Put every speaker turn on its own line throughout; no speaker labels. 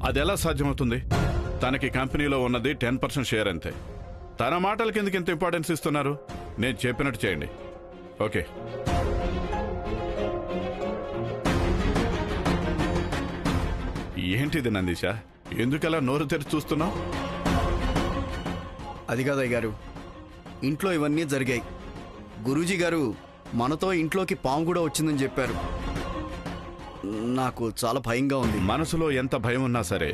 అదెలా సాధ్యమవుతుంది? తనకి కంపెనీలో ఉన్నది 10% షేర్ అంతే. తన మాటలకి ఎందుకు ఇంత ఇంపార్టెన్స్ ఇస్తున్నారు? నేను చెప్పినట్టు చేయండి. ఓకే. ఏంటిది నందీష, ఎందుకలా నోరు తెరిచి చూస్తున్నావు?
అది కాదయ్య గారు, ఇంట్లో ఇవన్నీ జరిగాయి. గురూజీ గారు మనతో ఇంట్లోకి పాము కూడా వచ్చిందని చెప్పారు. నాకు చాలా భయంగా ఉంది.
మనసులో ఎంత భయం ఉన్నా సరే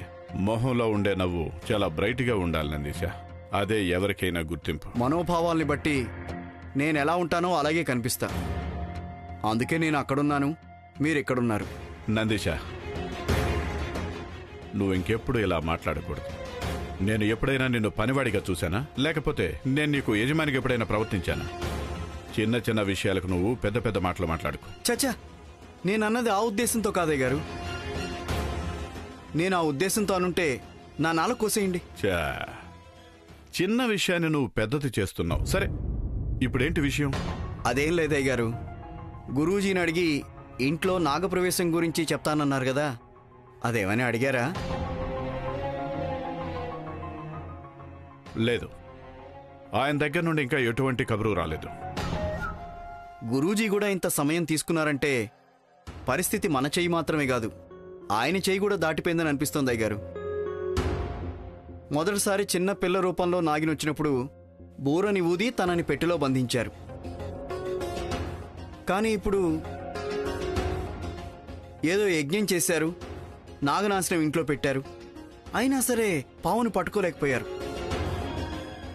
మొహంలో ఉండే నవ్వు చాలా బ్రైట్గా ఉండాలి నందీష. అదే ఎవరికైనా గుర్తింపు.
మనోభావాల్ని బట్టి నేను ఎలా ఉంటానో అలాగే కనిపిస్తా. అందుకే నేను అక్కడున్నాను, మీరు ఇక్కడున్నారు.
నందీష, నువ్వు ఇంకెప్పుడు ఇలా మాట్లాడకూడదు. నేను ఎప్పుడైనా నిన్ను పనివాడిగా చూశానా, లేకపోతే నేను నీకు యజమానికి ఎప్పుడైనా ప్రవర్తించానా? చిన్న చిన్న విషయాలకు నువ్వు పెద్ద పెద్ద మాటలు మాట్లాడుకో.
చచ్చా, నేనన్నది ఆ ఉద్దేశంతో కాదయ్య గారు. నేను ఆ ఉద్దేశంతో అనుంటే నా నాలుగు కోసేయండి.
చిన్న విషయాన్ని నువ్వు పెద్దది చేస్తున్నావు. సరే, ఇప్పుడేంటి విషయం?
అదేం లేదయ్య గారు, గురూజీని అడిగి ఇంట్లో నాగప్రవేశం గురించి చెప్తానన్నారు కదా, అదేమని అడిగారా?
లేదు, ఆయన దగ్గర నుండి ఇంకా ఎటువంటి కబురు రాలేదు.
గురూజీ కూడా ఇంత సమయం తీసుకున్నారంటే పరిస్థితి మన చెయ్యి మాత్రమే కాదు, ఆయన చెయ్యి కూడా దాటిపోయిందని అనిపిస్తోంది అయ్యగారు. మొదటిసారి చిన్న పిల్ల రూపంలో నాగినొచ్చినప్పుడు బూరని ఊది తనని పెట్టెలో బంధించారు. కానీ ఇప్పుడు ఏదో యజ్ఞం చేశారు, నాగనాశనం ఇంట్లో పెట్టారు, అయినా సరే పామును పట్టుకోలేకపోయారు.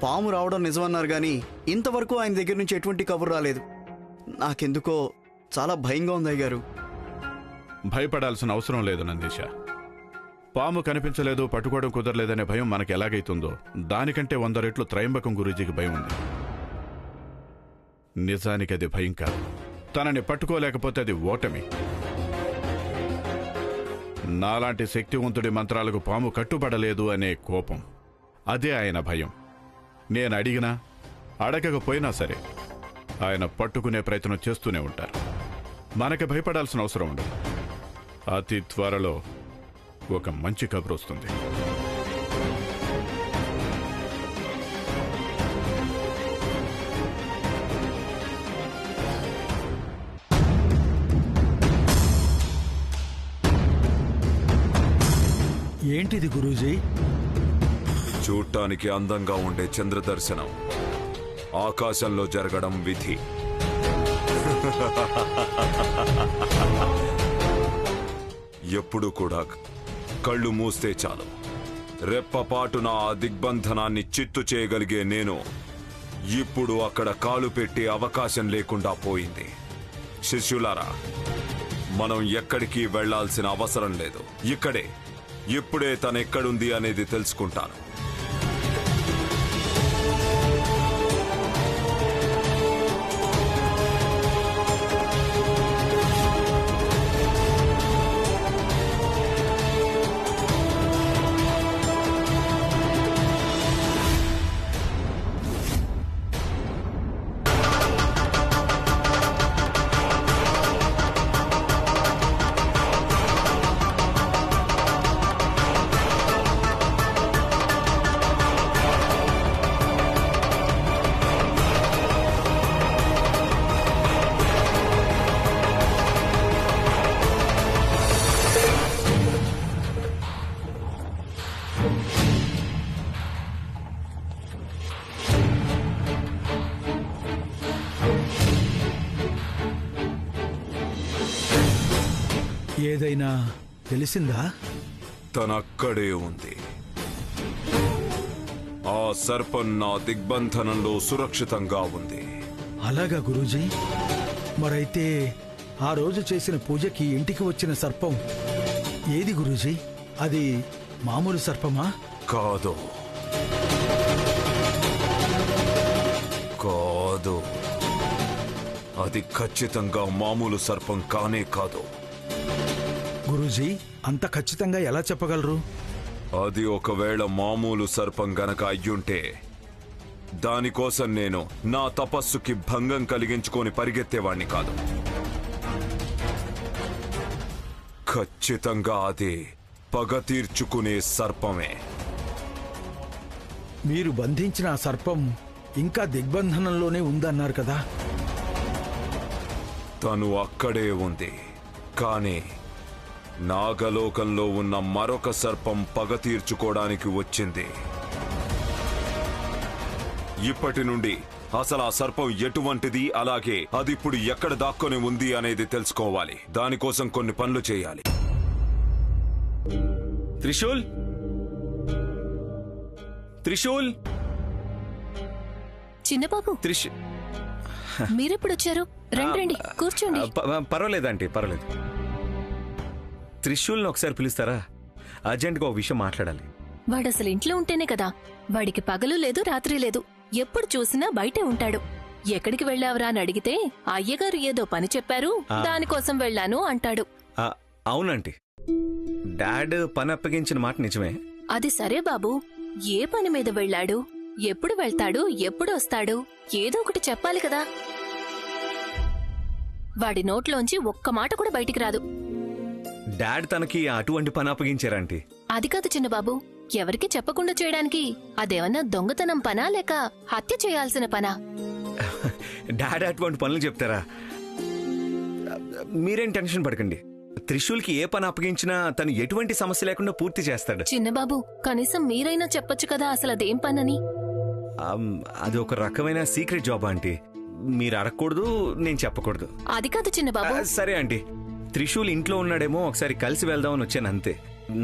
పాము రావడం నిజమన్నారు గాని ఇంతవరకు ఆయన దగ్గర నుంచి ఎటువంటి కబురు రాలేదు. నాకెందుకో చాలా భయంగా ఉంది అయ్యగారు.
భయపడాల్సిన అవసరం లేదు నందీష. పాము కనిపించలేదు, పట్టుకోవడం కుదరలేదనే భయం మనకి ఎలాగైతుందో దానికంటే 100 రెట్లు త్రయంబకం గురూజీకి భయం ఉంది. నిజానికి అది భయం కాదు, తనని పట్టుకోలేకపోతే అది ఓటమి. నాలాంటి శక్తివంతుడి మంత్రాలకు పాము కట్టుబడలేదు అనే కోపం, అదే ఆయన భయం. నేను అడిగినా అడగకపోయినా సరే ఆయన పట్టుకునే ప్రయత్నం చేస్తూనే ఉంటారు. మనకి భయపడాల్సిన అవసరం ఉండదు. అతి త్వరలో ఒక మంచి కబురు వస్తుంది.
ఏంటిది గురూజీ?
చూడటానికి అందంగా ఉండే చంద్రదర్శనం ఆకాశంలో జరగడం విధి. ఎప్పుడు కూడా కళ్ళు మూస్తే చాలు, రెప్పపాటున ఆ దిగ్బంధనాన్ని చిత్తు చేయగలిగే నేను ఇప్పుడు అక్కడ కాలు పెట్టే అవకాశం లేకుండా పోయింది. శిష్యులారా, మనం ఎక్కడికి వెళ్లాల్సిన అవసరం లేదు. ఇక్కడే ఇప్పుడే తనెక్కడుంది అనేది తెలుసుకుంటాను.
ఏదైనా తెలిసిందా?
తనక్కడే ఉంది. ఆ సర్పం నా దిగ్బంధనంలో సురక్షితంగా ఉంది.
అలాగా గురూజీ? మరైతే ఆ రోజు చేసిన పూజకి ఇంటికి వచ్చిన సర్పం ఏది గురూజీ? అది మామూలు సర్పమా?
కాదు కాదు, అది ఖచ్చితంగా మామూలు సర్పం కానే కాదు.
గురూజీ, అంత ఖచ్చితంగా ఎలా చెప్పగలరు?
అది ఒకవేళ మామూలు సర్పం గనక అయ్యుంటే దానికోసం నేను నా తపస్సుకి భంగం కలిగించుకొని పరిగెత్తేవాణ్ణి కాదు. ఖచ్చితంగా అది పగ తీర్చుకునే సర్పమే.
మీరు బంధించిన ఆ సర్పం ఇంకా దిగ్బంధనంలోనే ఉందన్నారు కదా.
తను అక్కడే ఉంది, కానీ నాగలోకంలో ఉన్న మరొక సర్పం పగ తీర్చుకోవడానికి వచ్చింది. ఇప్పటి నుండి అసలు ఆ సర్పం ఎటువంటిది, అలాగే అది ఇప్పుడు ఎక్కడ దాక్కొని ఉంది అనేది తెలుసుకోవాలి. దానికోసం కొన్ని పనులు చేయాలి.
త్రిశూల్, త్రిశూల్,
చిన్నబాబు, మీరెప్పుడొచ్చారు? రండి రండి, కూర్చోండి.
పర్వాలేదంటే పర్వాలేదు. త్రిశూల్ని ఒకసారి పిలుస్తారా? అర్జెంట్గా ఒక విషయం మాట్లాడాలి.
వాడసలు ఇంట్లో ఉంటేనే కదా. వాడికి పగలు లేదు, రాత్రి లేదు. ఎప్పుడు చూసినా బయటే ఉంటాడు. ఎక్కడికి వెళ్ళావురా అని అడిగితే అయ్యగారు ఏదో పని చెప్పారు, దానికోసం వెళ్ళాను అంటాడు.
అవునంటీ, డాడ్ పని అప్పగించిన మాట నిజమే.
అది సరే బాబు, ఏ పని మీద వెళ్ళాడు, ఎప్పుడు వెళ్తాడు, ఎప్పుడు వస్తాడు, ఏదో ఒకటి చెప్పాలి కదా. వాడి నోట్లోంచి ఒక్క మాట కూడా బయటికి రాదు.
డాడ్ తనకి అటువంటి పని అప్పగించారంటీ.
అది కాదు చిన్నబాబు, ఎవరికి చెప్పకుండా చేయడానికి అదేమన్నా దొంగతనం పనా లేక హత్య చేయాల్సిన పనా?
డాడ్ అటువంటి పనులు చెప్తారా? మీరేం టెన్షన్ పడకండి. త్రిశూల్కి ఏ పని అప్పగించినా తను ఎటువంటి సమస్య లేకుండా పూర్తి చేస్తాడు.
చిన్నబాబు, కనీసం మీరైనా చెప్పొచ్చు కదా అసలు అదేం పనని.
అది ఒక రకమైన సీక్రెట్ జాబ్ ఆంటీ. మీరు అడగకూడదు, నేను చెప్పకూడదు.
అది కాదు చిన్నబాబు.
సరే ఆంటీ, త్రిశూల్ ఇంట్లో ఉన్నాడేమో, ఒకసారి కలిసి వెళ్దామని వచ్చాను అంతే.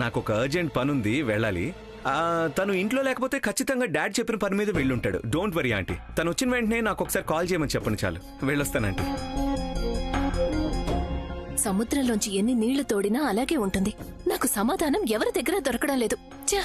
నాకు ఒక అర్జెంట్ పని ఉంది, వెళ్ళాలి. తను ఇంట్లో లేకపోతే ఖచ్చితంగా డాడ్ చెప్పిన పని మీద వెళ్ళుంటాడు. Don't worry aunty. తను వచ్చిన వెంటనే నాకు ఒకసారి కాల్ చేయమని చెప్పండి చాలు. వెళ్ళొస్తానంటీ.
సముద్రంలోంచి ఎన్ని నీళ్లు తోడినా అలాగే ఉంటుంది. నాకు సమాధానం ఎవరి దగ్గర దొరకడం లేదు. ఛా!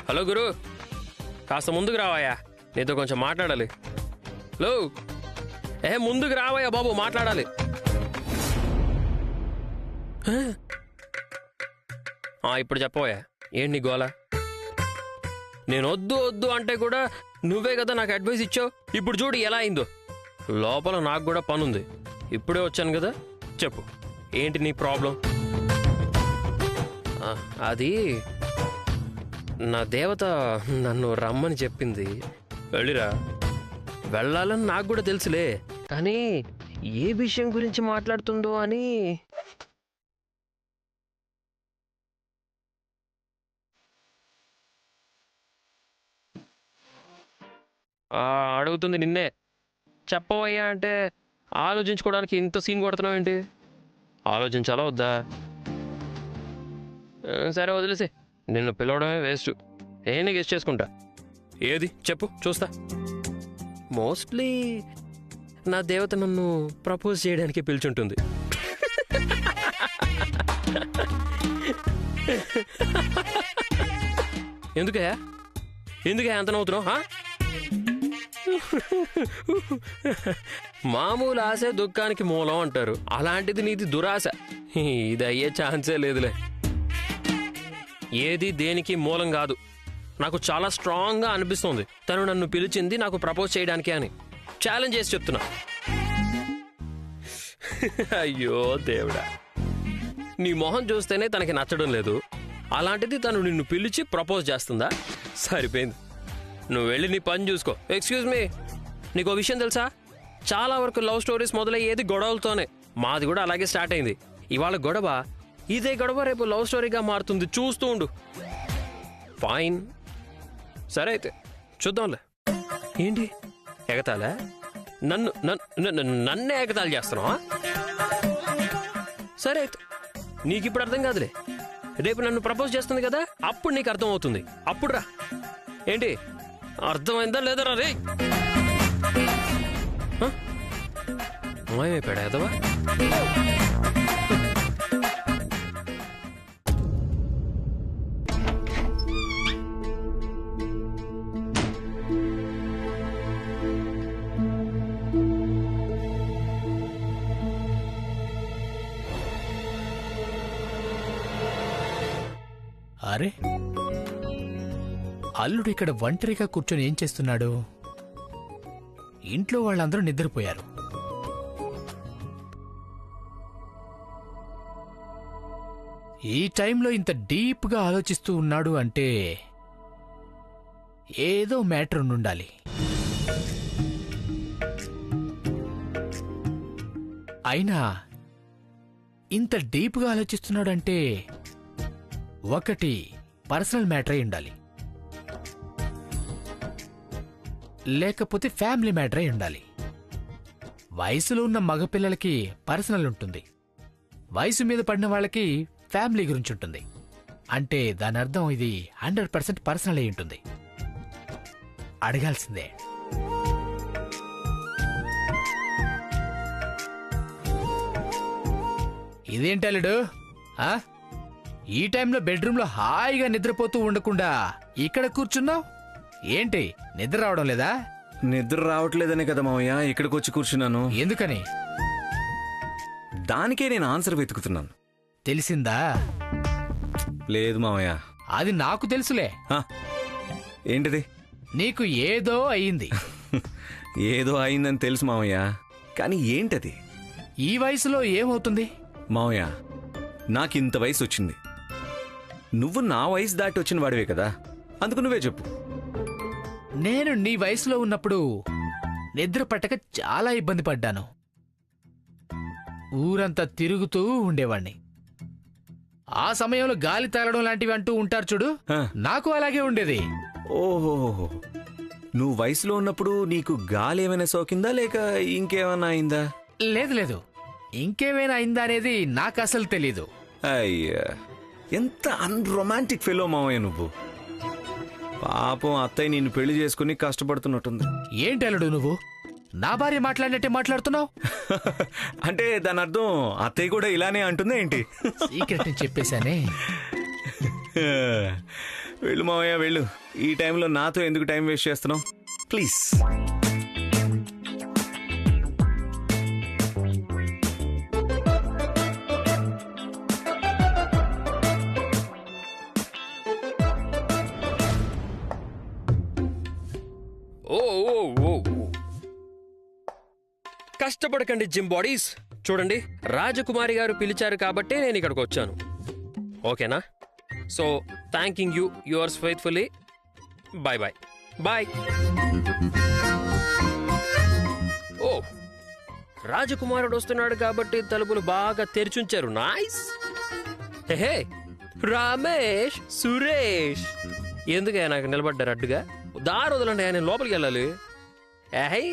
హలో గురు, కాస్త ముందుకు రావాయా, నీతో కొంచెం మాట్లాడాలి. లో ముందుకు రావాయా బాబు, మాట్లాడాలి. ఇప్పుడు చెప్పవయ్యా, ఏంటి నీ గోల? నేను వద్దు వద్దు అంటే కూడా నువ్వే కదా నాకు అడ్వైస్ ఇచ్చావు. ఇప్పుడు చూడు ఎలా అయిందో. లోపల నాకు కూడా పనుంది, ఇప్పుడే వచ్చాను కదా. చెప్పు, ఏంటి నీ ప్రాబ్లం? అది నా దేవత నన్ను రమ్మని చెప్పింది. వెళ్ళిరా. వెళ్ళాలని నాకు కూడా తెలుసులే, కానీ ఏ విషయం గురించి మాట్లాడుతుందో అని. అడుగుతుంది నిన్నే. చెప్పవయ్యా అంటే ఆలోచించుకోవడానికి ఇంత సీన్ కొడుతున్నావు ఏంటి? ఆలోచించాలా వద్దా? సరే వదిలేసి, నిన్ను పిలవడమే వేస్ట్. ఏమైనా గెస్ట్ చేసుకుంటా. ఏది చెప్పు, చూస్తా. మోస్ట్లీ నా దేవత నన్ను ప్రపోజ్ చేయడానికి పిలుచుంటుంది. ఎందుకే ఎంత నవ్వుతున్నావు? మామూలు ఆశ దుఃఖానికి మూలం అంటారు. అలాంటిది నీది దురాశ. ఇది అయ్యే ఛాన్సే లేదులే. ఏది దేనికి మూలం కాదు. నాకు చాలా స్ట్రాంగ్గా అనిపిస్తుంది తను నన్ను పిలిచింది నాకు ప్రపోజ్ చేయడానికి అని. ఛాలెంజ్ చేసి చెప్తున్నా. అయ్యో దేవుడా, నీ మొహం చూస్తేనే తనకి నచ్చడం లేదు, అలాంటిది తను నిన్ను పిలిచి ప్రపోజ్ చేస్తుందా? సరిపోయింది. నువ్వు వెళ్ళి నీ పని చూసుకో. ఎక్స్క్యూజ్ మీ, నీకు విషయం తెలుసా? చాలా వరకు లవ్ స్టోరీస్ మొదలయ్యేది గొడవలతోనే. మాది కూడా అలాగే స్టార్ట్ అయింది. ఇవాళ గొడవ, ఇదే గొడవ రేపు లవ్ స్టోరీగా మారుతుంది. చూస్తూ ఉండు. ఫైన్, సరే అయితే చూద్దాంలే. ఏంటి ఎగతాలే? నన్నే ఎగతాలు చేస్తున్నావా? సరే అయితే, నీకు ఇప్పుడు అర్థం కాదులే. రేపు నన్ను ప్రపోజ్ చేస్తుంది కదా, అప్పుడు నీకు అర్థం అవుతుంది. అప్పుడు రా. ఏంటి అర్థమైందా లేదా? రే మాయమైపోయాడా ఎదవా?
అరే, అల్లుడు ఇక్కడ ఒంటరిగా కూర్చొని ఏం చేస్తున్నాడు? ఇంట్లో వాళ్ళందరూ నిద్రపోయారు. ఈ టైంలో ఇంత డీప్గా ఆలోచిస్తూ ఉన్నాడు అంటే ఏదో మ్యాటర్ ఉండాలి. అయినా ఇంత డీప్గా ఆలోచిస్తున్నాడంటే ఒకటి పర్సనల్ మ్యాటర్ అయి ఉండాలి, లేకపోతే ఫ్యామిలీ మ్యాటర్ అయి ఉండాలి. వయసులో ఉన్న మగపిల్లలకి పర్సనల్ ఉంటుంది, వయసు మీద పడిన వాళ్ళకి ఫ్యామిలీ గురించి ఉంటుంది. అంటే దాని అర్థం ఇది 100% పర్సనల్ అయి ఉంటుంది. అడగాల్సిందే. ఇదేంటి అల్లుడు, ఆ? ఈ టైంలో బెడ్రూమ్లో హాయిగా నిద్రపోతూ ఉండకుండా ఇక్కడ కూర్చున్నావు ఏంటి? నిద్ర రావడం లేదా?
నిద్ర రావట్లేదనే కదా మావయ్య ఇక్కడికి వచ్చి కూర్చున్నాను.
ఎందుకని?
దానికే నేను ఆన్సర్ వెతుకుతున్నాను.
తెలిసిందా?
లేదు మావయ్య.
అది నాకు తెలుసులే.
ఆ, ఏంటిది?
నీకు ఏదో అయ్యింది.
ఏదో అయిందని తెలుసు మావయ్య, కానీ ఏంటది?
ఈ వయసులో ఏమవుతుంది?
మావయ్య, నాకింత వయసు వచ్చింది, నువ్వు నా వయసు దాటి వచ్చిన వాడివే కదా, అందుకు నువ్వే చెప్పు.
నేను నీ వయసులో ఉన్నప్పుడు నిద్ర పట్టక చాలా ఇబ్బంది పడ్డాను. ఊరంతా తిరుగుతూ ఉండేవాణ్ణి. ఆ సమయంలో గాలి తగలడం లాంటివి అంటూ ఉంటారు చూడు,
ఆ.
నాకు అలాగే ఉండేది.
ఓహో, నువ్వు వయసులో ఉన్నప్పుడు నీకు గాలి ఏమైనా సోకిందా లేక ఇంకేమైనా అయిందా?
లేదు లేదు, ఇంకేమైనా అయిందా అనేది నాకు అసలు తెలీదు.
అయ్యా, ఎంత అన్రొమాంటిక్ ఫెలో మావయ్య నువ్వు. పాపం అత్తయ్య నిన్ను పెళ్లి చేసుకుని కష్టపడుతున్నట్టుంది.
ఏంటి అల్లుడు నువ్వు నా భార్య మాట్లాడినట్టే మాట్లాడుతున్నావు?
అంటే దాని అర్థం అత్తయ్య కూడా ఇలానే అంటుందా ఏంటి?
సీక్రెట్ ని చెప్పేశానే.
వెళ్ళు మావయ్య వెళ్ళు, ఈ టైంలో నాతో ఎందుకు టైం వేస్ట్ చేస్తున్నావు ప్లీజ్.
ఓ ఓ ఓ ఓ. కష్టపడకండి జిమ్ బాడీస్. చూడండి, రాజకుమారి గారు పిలిచారు కాబట్టే నేను ఇక్కడికి వచ్చాను. ఓకేనా? So thanking you, yours faithfully. Bye bye bye. ఓ, రాజకుమారుడు వస్తున్నాడు కాబట్టి తలుపులు బాగా తెరిచుంచారు. నైస్. హే రమేష్, సురేష్, ఎందుకే నాకు నిలబడ్డారు అడ్డుగా? దారి వదలండి, నేను లోపలికి వెళ్ళాలి. ఏహై,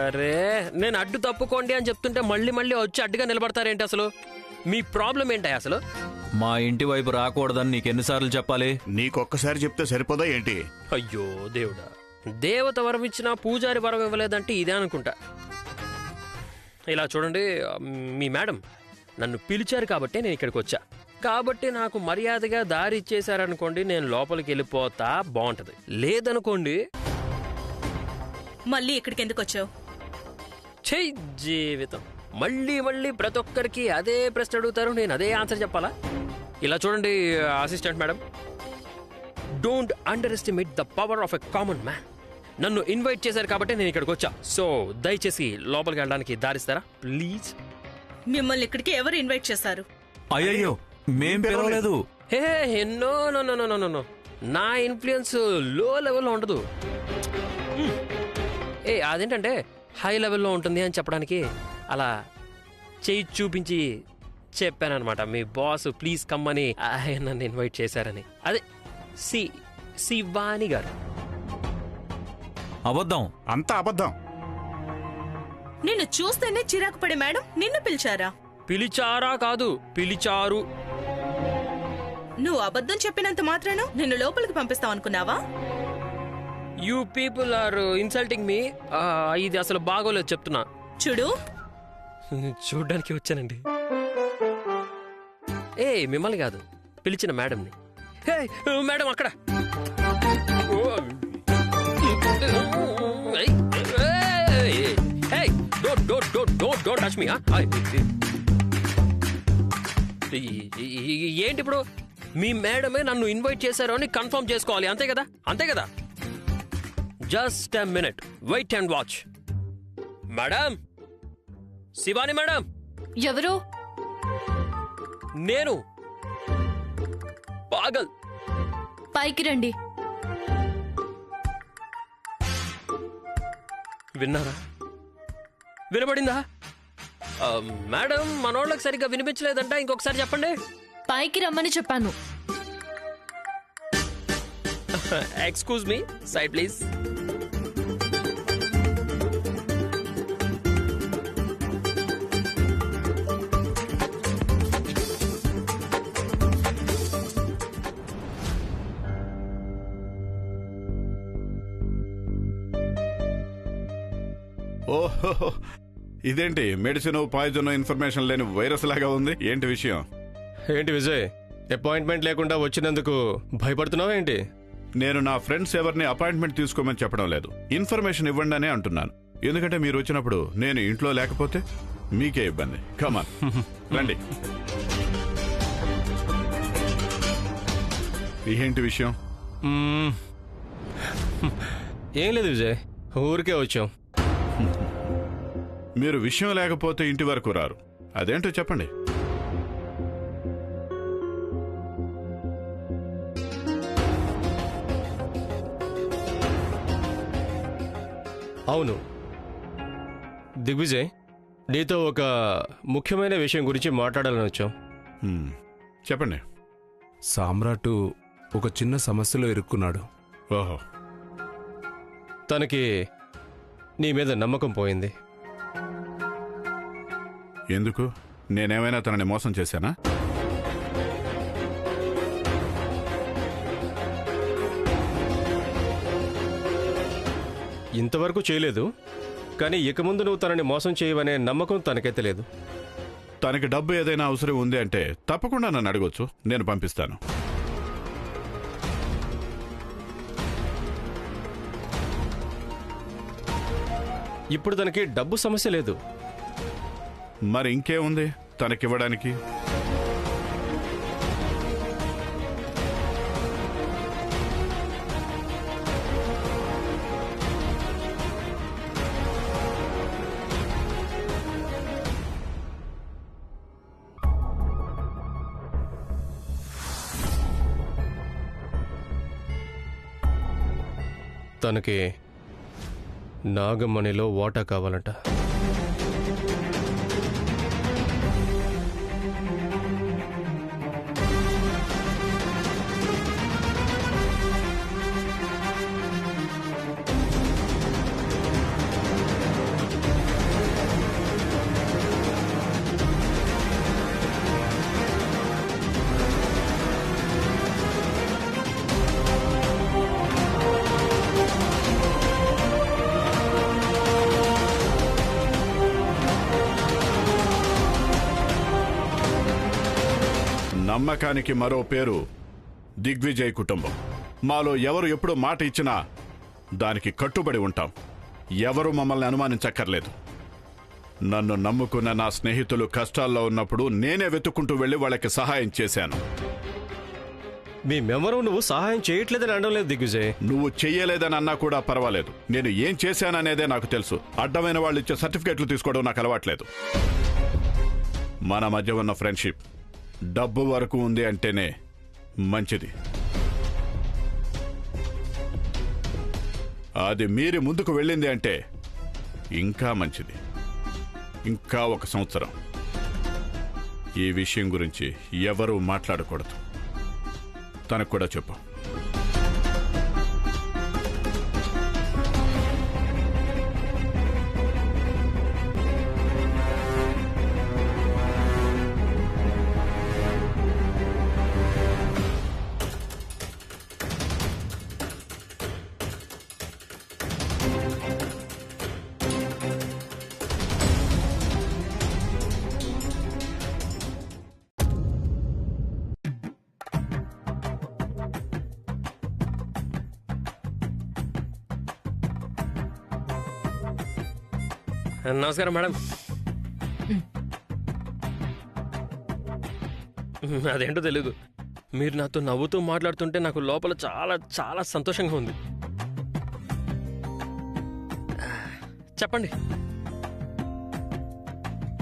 అరే నేను అడ్డు తప్పుకోండి అని చెప్తుంటే మళ్ళీ మళ్ళీ వచ్చి అడ్డుగా నిలబడతారేంటి? అసలు మీ ప్రాబ్లం ఏంటి అసలు?
మా ఇంటి వైపు రాకూడదని నీకెన్నిసార్లు చెప్పాలి?
నీకొక్కసారి చెప్తే సరిపోదా ఏంటి?
అయ్యో దేవుడా, దేవత వరం ఇచ్చినా పూజారి వరం ఇవ్వలేదంటే ఇదే అనుకుంటా. ఇలా చూడండి, మీ మేడం నన్ను పిలిచారు కాబట్టి నేను ఇక్కడికి వచ్చా. కాబట్టి నాకు మర్యాదగా దారి ఇచ్చేశారనుకోండి, నేను లోపలికి వెళ్ళిపోతా, బాగుంటది. లేదనుకోండి,
మళ్ళీ ఇక్కడికి ఎందుకు వచ్చావు?
చెయ్ జీవితం. మళ్ళీ మళ్ళీ ప్రతి ఒక్కరికి అదే ప్రశ్న అడుగుతారు, నేను అదే ఆన్సర్ చెప్పాలా? ఇలా చూడండి assistant madam, don't under estimate the power of a common man. నన్ను ఇన్వైట్ చేశారు కాబట్టి నేను ఇక్కడికి వచ్చా. సో దయచేసి లోపలికి వెళ్ళడానికి దారిస్తారా ప్లీజ్?
మిమ్మల్ని ఇక్కడికి ఎవరు ఇన్వైట్ చేశారు?
అయ్యయ్యో, మేం పిలవలేదు.
Hey no no no no no no, నా ఇన్ఫ్లుయెన్స్ లో లెవెల్లో ఉండదు. అదేంటంటే హై లెవెల్లో ఉంటుంది అని చెప్పడానికి అలా చేయి చూపించి చెప్పానమాట. మీ బాస్ ప్లీజ్ కమ్మని ఆయన నన్ను ఇన్వైట్ చేశారని. అదే శివాని గారు.
అబద్ధం,
అంతా అబద్ధం.
నిన్ను చూస్తేనే చిరాకు పడే మేడం నిన్ను పిలిచారా?
పిలిచారా కాదు, పిలిచారు.
నువ్వు అబద్ధం చెప్పినంత మాత్రాన నిన్ను లోపలికి పంపిస్తావు అనుకున్నావా?
You people are insulting me. ఇది అసలు బాగోలేదు చెప్తున్నా.
చూడు,
చూడ్డానికి వచ్చానండి. ఏ మిమ్మల్ని కాదు, పిలిచిన మేడంని. హే మేడం అక్కడ. ఓ, ఏయ్, ఏయ్, ఏయ్, don't touch me, huh? ఏంటి ఇప్పుడు? మీ మేడమే నన్ను ఇన్వైట్ చేశారు అని కన్ఫర్మ్ చేసుకోవాలి, అంతే కదా? అంతే కదా? Just a minute, wait and watch. Madam, Shivani madam.
ఎవరు?
నేను పాగల్.
పైకి రండి.
విన్నారా? వినబడిందా? మేడం, మనోళ్ళకి సరిగ్గా వినిపించలేదంట, ఇంకొకసారి చెప్పండి.
పైకి రమ్మని చెప్పాను.
Excuse me, side please.
ఓహో, ఇదేంటి మెడిసిన్ పాయిజన్ ఇన్ఫర్మేషన్ లేని వైరస్ లాగా ఉంది? ఏంటి విషయం?
ఏంటి విజయ్, అపాయింట్మెంట్ లేకుండా వచ్చినందుకు భయపడుతున్నావా ఏంటి?
నేను నా ఫ్రెండ్స్ ఎవరిని అపాయింట్మెంట్ తీసుకోమని చెప్పడం లేదు, ఇన్ఫర్మేషన్ ఇవ్వండి అనే అంటున్నాను. ఎందుకంటే మీరు వచ్చినప్పుడు నేను ఇంట్లో లేకపోతే మీకే ఇబ్బంది. కమాన్ రండి. ఏంటి విషయం?
ఏం లేదు విజయ్, ఊరికే వచ్చాం.
మీరు విషయం లేకపోతే ఇంటి వరకు రారు, అదేంటో చెప్పండి.
అవును దిగ్విజయ్, నీతో ఒక ముఖ్యమైన విషయం గురించి మాట్లాడాలని వచ్చాం.
చెప్పండి.
సామ్రాట్ ఒక చిన్న సమస్యలో ఇరుక్కున్నాడు.
ఓహో.
తనకి నీ మీద నమ్మకం పోయింది.
ఎందుకు? నేనేమైనా తనని మోసం చేశానా?
ఇంతవరకు చేయలేదు, కానీ ఇక ముందు నువ్వు తనని మోసం చేయవనే నమ్మకం తనకైతే లేదు.
తనకి డబ్బు ఏదైనా అవసరం ఉంది అంటే తప్పకుండా నన్ను అడగొచ్చు, నేను పంపిస్తాను.
ఇప్పుడు తనకి డబ్బు సమస్య లేదు.
మరి ఇంకేముంది తనకివ్వడానికి?
తనకి నాగమణిలో వాటా కావాలంట.
నమ్మకానికి మరో పేరు దిగ్విజయ్ కుటుంబం. మాలో ఎవరు ఎప్పుడు మాట ఇచ్చినా దానికి కట్టుబడి ఉంటాం. ఎవరు మమ్మల్ని అనుమానించక్కర్లేదు. నన్ను నమ్ముకున్న నా స్నేహితులు కష్టాల్లో ఉన్నప్పుడు నేనే వెతుక్కుంటూ వెళ్లి వాళ్ళకి సహాయం చేశాను.
మేమెవరూ నువ్వు సహాయం చేయట్లేదని అనడం లేదు దిగ్విజయ్.
నువ్వు చెయ్యలేదని అన్నా కూడా పర్వాలేదు, నేను ఏం చేశాననేదే నాకు తెలుసు. అడ్డమైన వాళ్ళు ఇచ్చే సర్టిఫికెట్లు తీసుకోవడం నాకు అలవాట్లేదు. మన మధ్య ఉన్న ఫ్రెండ్షిప్ డబ్బు వరకు ఉంది అంటేనే మంచిది. అది మీరి ముందుకు వెళ్ళింది అంటే ఇంకా మంచిది. ఇంకా 1 సంవత్సరం ఈ విషయం గురించి ఎవరూ మాట్లాడకూడదు. తనకు కూడా చెప్పు.
నమస్కారం మేడం. అదేంటో తెలీదు, మీరు నాతో నవ్వుతూ మాట్లాడుతుంటే నాకు లోపల చాలా చాలా సంతోషంగా ఉంది. చెప్పండి,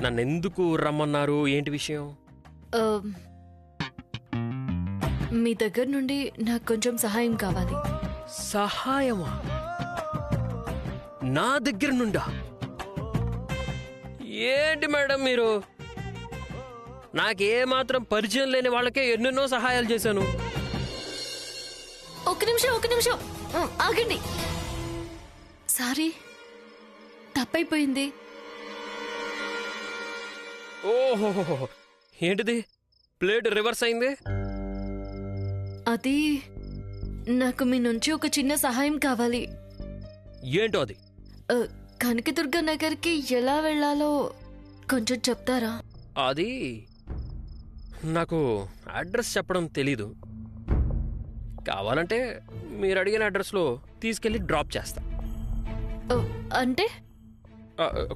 నన్ను ఎందుకు రమ్మన్నారు? ఏంటి విషయం?
మీ దగ్గర నుండి నాకు కొంచెం సహాయం కావాలి.
సహాయమా? నా దగ్గర నుండా? ఏంటి మేడం మీరు? నాకేమాత్రం పరిచయం లేని వాళ్ళకే ఎన్నెన్నో సహాయాలు చేశాను.
ఒక్క నిమిషం ఆగండి. సారీ, తప్పైపోయింది.
ఓహో, ఏంటిది? ప్లేట్ రివర్స్ అయింది.
అది నాకు మీ నుంచి ఒక చిన్న సహాయం కావాలి.
ఏంటో అది?
కనకదుర్గ నగర్కి ఎలా వెళ్ళాలో కొంచెం చెప్తారా?
అది నాకు అడ్రస్ చెప్పడం తెలీదు. కావాలంటే మీరు అడిగిన అడ్రస్లో తీసుకెళ్ళి డ్రాప్ చేస్తా.
అంటే?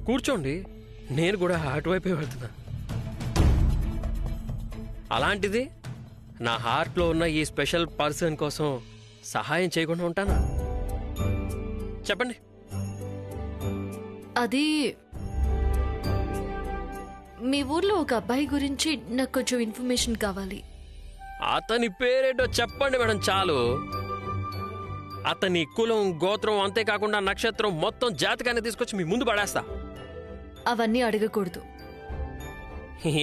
కూర్చోండి, నేను కూడా అటువైపే వెళ్తున్నా. అలాంటిది నా హార్ట్లో ఉన్న ఈ స్పెషల్ పర్సన్ కోసం సహాయం చేయకుండా ఉంటానా? చెప్పండి.
అది మీ ఊర్లో ఒక అబ్బాయి గురించి నాకు కొంచెం ఇన్ఫర్మేషన్ కావాలి.
అతని పేరేటో చెప్పండి మేడం చాలు. అతని కులం, గోత్రం, అంతేకాకుండా నక్షత్రం, మొత్తం జాతకాన్ని తీసుకొచ్చి మీ ముందు పడేస్తా.
అవన్నీ అడగకూడదు.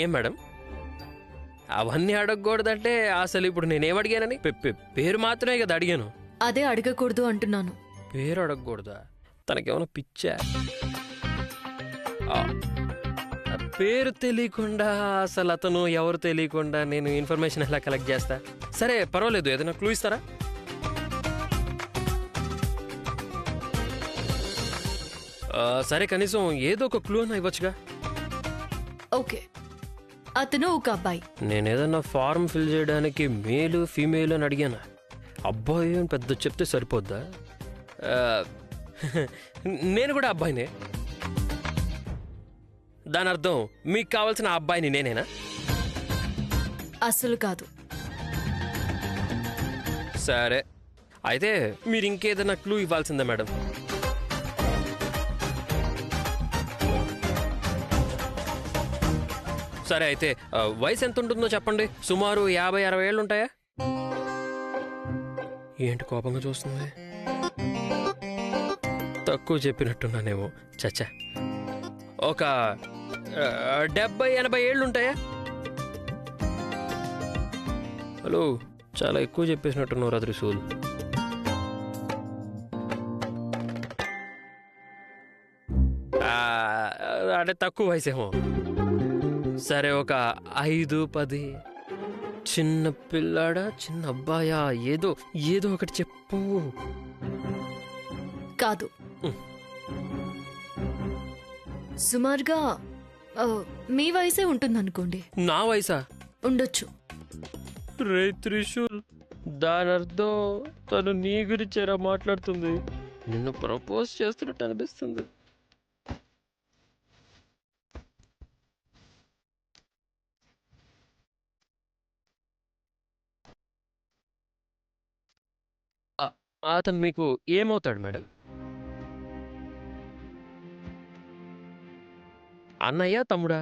ఏం మేడం అవన్నీ అడగకూడదంటే? అసలు ఇప్పుడు నేనేమడిగానని? పేరు మాత్రమే కదా అడిగాను.
అదే అడగకూడదు అంటున్నాను.
పేరు అడగకూడదా? తనకేమైనా పిచ్చా? పేరు తెలియకుండా, అసలు అతను ఎవరు తెలియకుండా నేను ఇన్ఫర్మేషన్ ఎలా కలెక్ట్ చేస్తా? సరే పర్వాలేదు, ఏదైనా క్లూ ఇస్తారా? సరే కనీసం ఏదో ఒక క్లూ అన్నా ఇవ్వచ్చుగా.
ఓకే, అతను ఒక అబ్బాయి.
నేనేదన్నా ఫార్మ్ ఫిల్ చేయడానికి మేలు ఫీమేల్ అని అడిగానా? అబ్బాయి అని పెద్ద చెప్తే సరిపోద్దా? నేను కూడా అబ్బాయినే. దాని అర్థం మీకు కావాల్సిన అబ్బాయిని నేనేనా?
అసలు కాదు.
సరే అయితే మీరు ఇంకేదైనా క్లూ ఇవ్వాల్సిందే మేడం. సరే అయితే వయసు ఎంత ఉంటుందో చెప్పండి. సుమారు 50-60 ఏళ్ళు ఉంటాయా? ఏంటి కోపంగా చూస్తుంది? తక్కువ చెప్పినట్టున్నానేమో. చచ్చా, ఒక 70-80 ఏళ్ళు ఉంటాయా? హలో, చాలా ఎక్కువ చెప్పేసినట్టున్నారు త్రిశూల్. అంటే తక్కువ వయసేమో. సరే, ఒక 5-10. చిన్న పిల్లాడా, చిన్న అబ్బాయా? ఏదో ఏదో ఒకటి చెప్పు.
కాదు, సుమారుగా మీ వయసే ఉంటుందనుకోండి.
నా వయసా?
ఉండొచ్చు.
రే త్రిశూల్, దాని అర్థం తను నీ గురించేరా మాట్లాడుతుంది. నిన్ను ప్రపోజ్ చేస్తున్నట్టు అనిపిస్తుంది. అతను మీకు ఏమవుతాడు మేడం? అన్నయ్య, తమ్ముడా,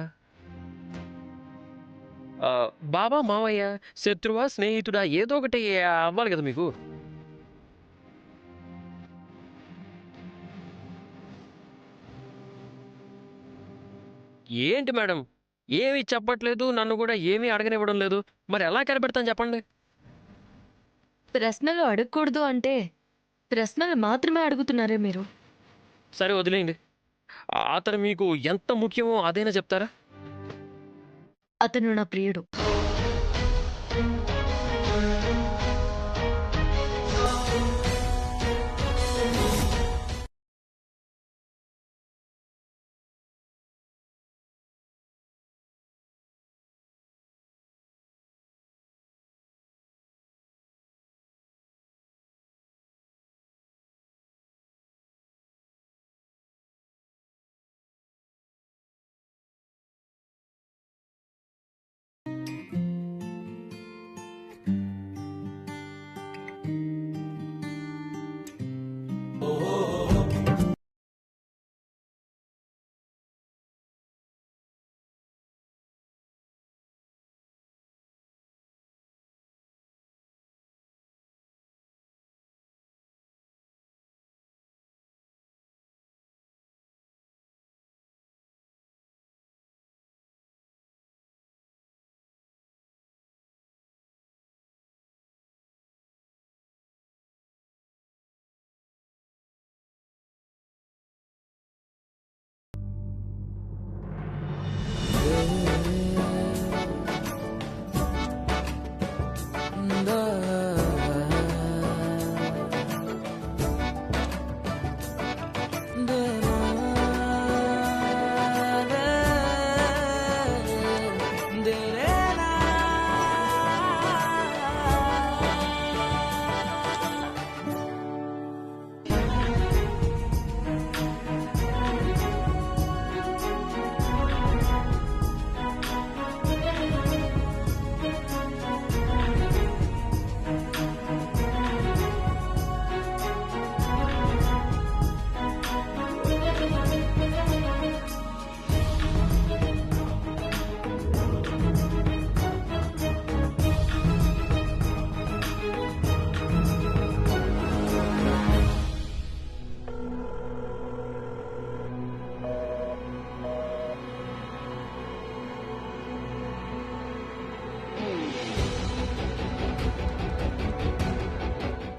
బాబా, మావయ్య, శత్రువా, స్నేహితుడా? ఏదో ఒకటి అవ్వాలి కదా మీకు. ఏంటి మేడం ఏమీ చెప్పట్లేదు, నన్ను కూడా ఏమీ అడగనివ్వడం లేదు. మరి ఎలా కనిపెడతాను చెప్పండి?
ప్రశ్నలు అడగకూడదు అంటే ప్రశ్నలు మాత్రమే అడుగుతున్నారే మీరు.
సరే వదిలేయండి. అతను మీకు ఎంత ముఖ్యమో అదేనా చెప్తారా?
అతను నా ప్రియుడు.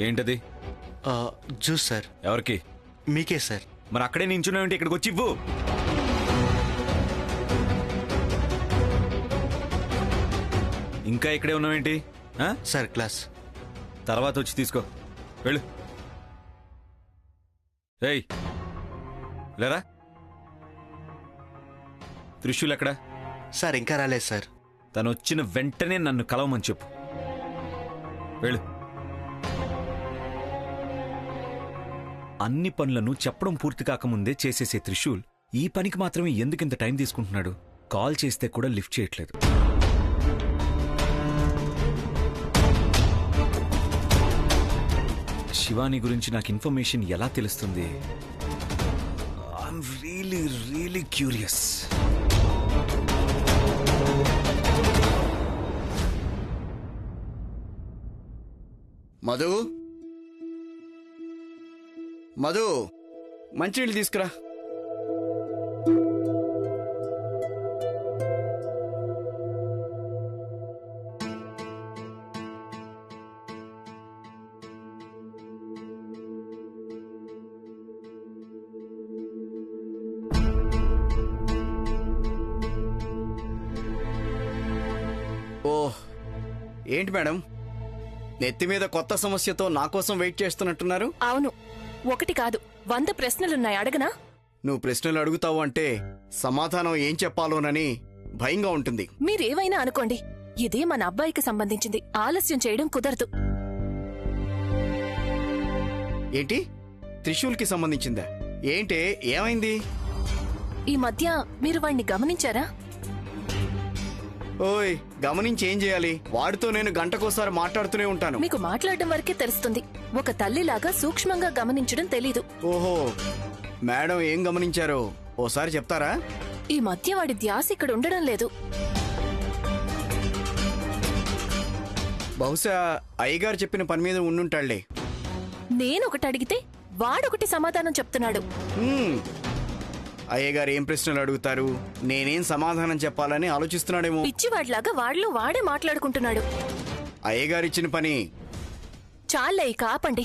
ఏంటది?
Juice sir.
ఎవరికి?
మీకే సార్.
మరి అక్కడే నించున్నావేంటి? ఇక్కడికి వచ్చి ఇవ్వు. ఇంకా ఇక్కడే ఉన్నావేంటి?
సార్ గ్లాస్
తర్వాత వచ్చి తీసుకో. వెళ్ళు. ఏయ్ లేరా. త్రిశూల్ ఎక్కడా?
సార్ ఇంకా రాలేదు సార్.
తను వచ్చిన వెంటనే నన్ను కలవమని చెప్పు. వెళ్ళు. అన్ని పనులను చెప్పడం పూర్తి కాకముందే చేసేసే త్రిశూల్ ఈ పనికి మాత్రమే ఎందుకింత టైం తీసుకుంటున్నాడు? కాల్ చేస్తే కూడా లిఫ్ట్ చేయట్లేదు. శివాని గురించి నాకు ఇన్ఫర్మేషన్ ఎలా తెలుస్తుంది? I'm really really curious.
Madhu, Madhu, మంచినీళ్ళు తీసుకురా. ఓహ్, ఏంటి మేడం, నెత్తి మీద కొత్త సమస్యతో నా కోసం వెయిట్ చేస్తున్నట్టున్నారు?
అవును, ఒకటి కాదు 100 ప్రశ్నలున్నాయి. అడగనా?
నువ్వు ప్రశ్నలు అడుగుతావు అంటే సమాధానం ఏం చెప్పాలోనని భయంగా ఉంటుంది.
మీరేవైనా అనుకోండి, ఇదే మన అబ్బాయికి సంబంధించింది. ఆలస్యం చేయడం కుదరదు.
ఏంటి? త్రిశూల్కి సంబంధించిందా? ఏంటే, ఏమైంది?
ఈ మధ్య మీరు వాణ్ణి గమనించారా?
ఓయ్, గమనించి ఏం చేయాలి? వాడితో నేను గంటకోసారి మాట్లాడుతూనే ఉంటాను.
మీకు మాట్లాడడం వరకే తెలుస్తుంది. ఒక తల్లిలాగా సూక్ష్మంగా గమనించడం తెలీదు.
ఓహో, మేడం ఏం గమనించారో ఓసారి చెప్తారా?
ఈ మధ్య వాడి ధ్యాస ఇక్కడ ఉండడం లేదు.
బహుశా అయ్యగారు చెప్పిన పని మీద ఉండుంటాళ్లే.
నేనొకటి అడిగితే వాడొకటి సమాధానం చెప్తున్నాడు.
అయ్యగారు ఏం ప్రశ్నలు అడుగుతారు, నేనేం సమాధానం చెప్పాలని ఆలోచిస్తున్నాడేమో.
పిచ్చివాడిలాగా వాడిలో వాడే మాట్లాడుకుంటున్నాడు.
అయ్యగారు ఇచ్చిన పని
చాలే, ఇక ఆపండి.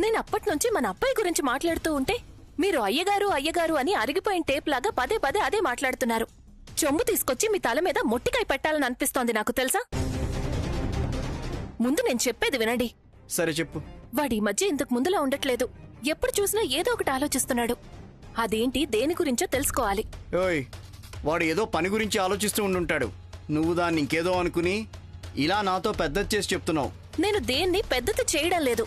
నేను అప్పట్నుంచి మన అబ్బాయి గురించి మాట్లాడుతూ ఉంటే మీరు అయ్యగారు అయ్యగారు అని అరిగిపోయిన టేప్ లాగా పదే పదే అదే మాట్లాడుతున్నారు. చెంబు తీసుకొచ్చి మీ తల మీద మొట్టికాయ పెట్టాలని అనిపిస్తోంది నాకు, తెలుసా? ముందు నేను చెప్పేది వినండి.
సరే చెప్పు.
వాడి ఈ మధ్య ఇంతకు ముందులా ఉండట్లేదు. ఎప్పుడు చూసినా ఏదో ఒకటి ఆలోచిస్తున్నాడు. అదేంటి, దేని గురించో తెలుసుకోవాలి.
ఓయ్, వాడు ఏదో పని గురించి ఆలోచిస్తూ ఉండుంటాడు. నువ్వు దాన్ని ఇంకేదో అనుకుని ఇలా నాతో పెద్దది చేసి చెప్తున్నావు.
నేను దేన్ని పెద్దది చేయడం లేదు.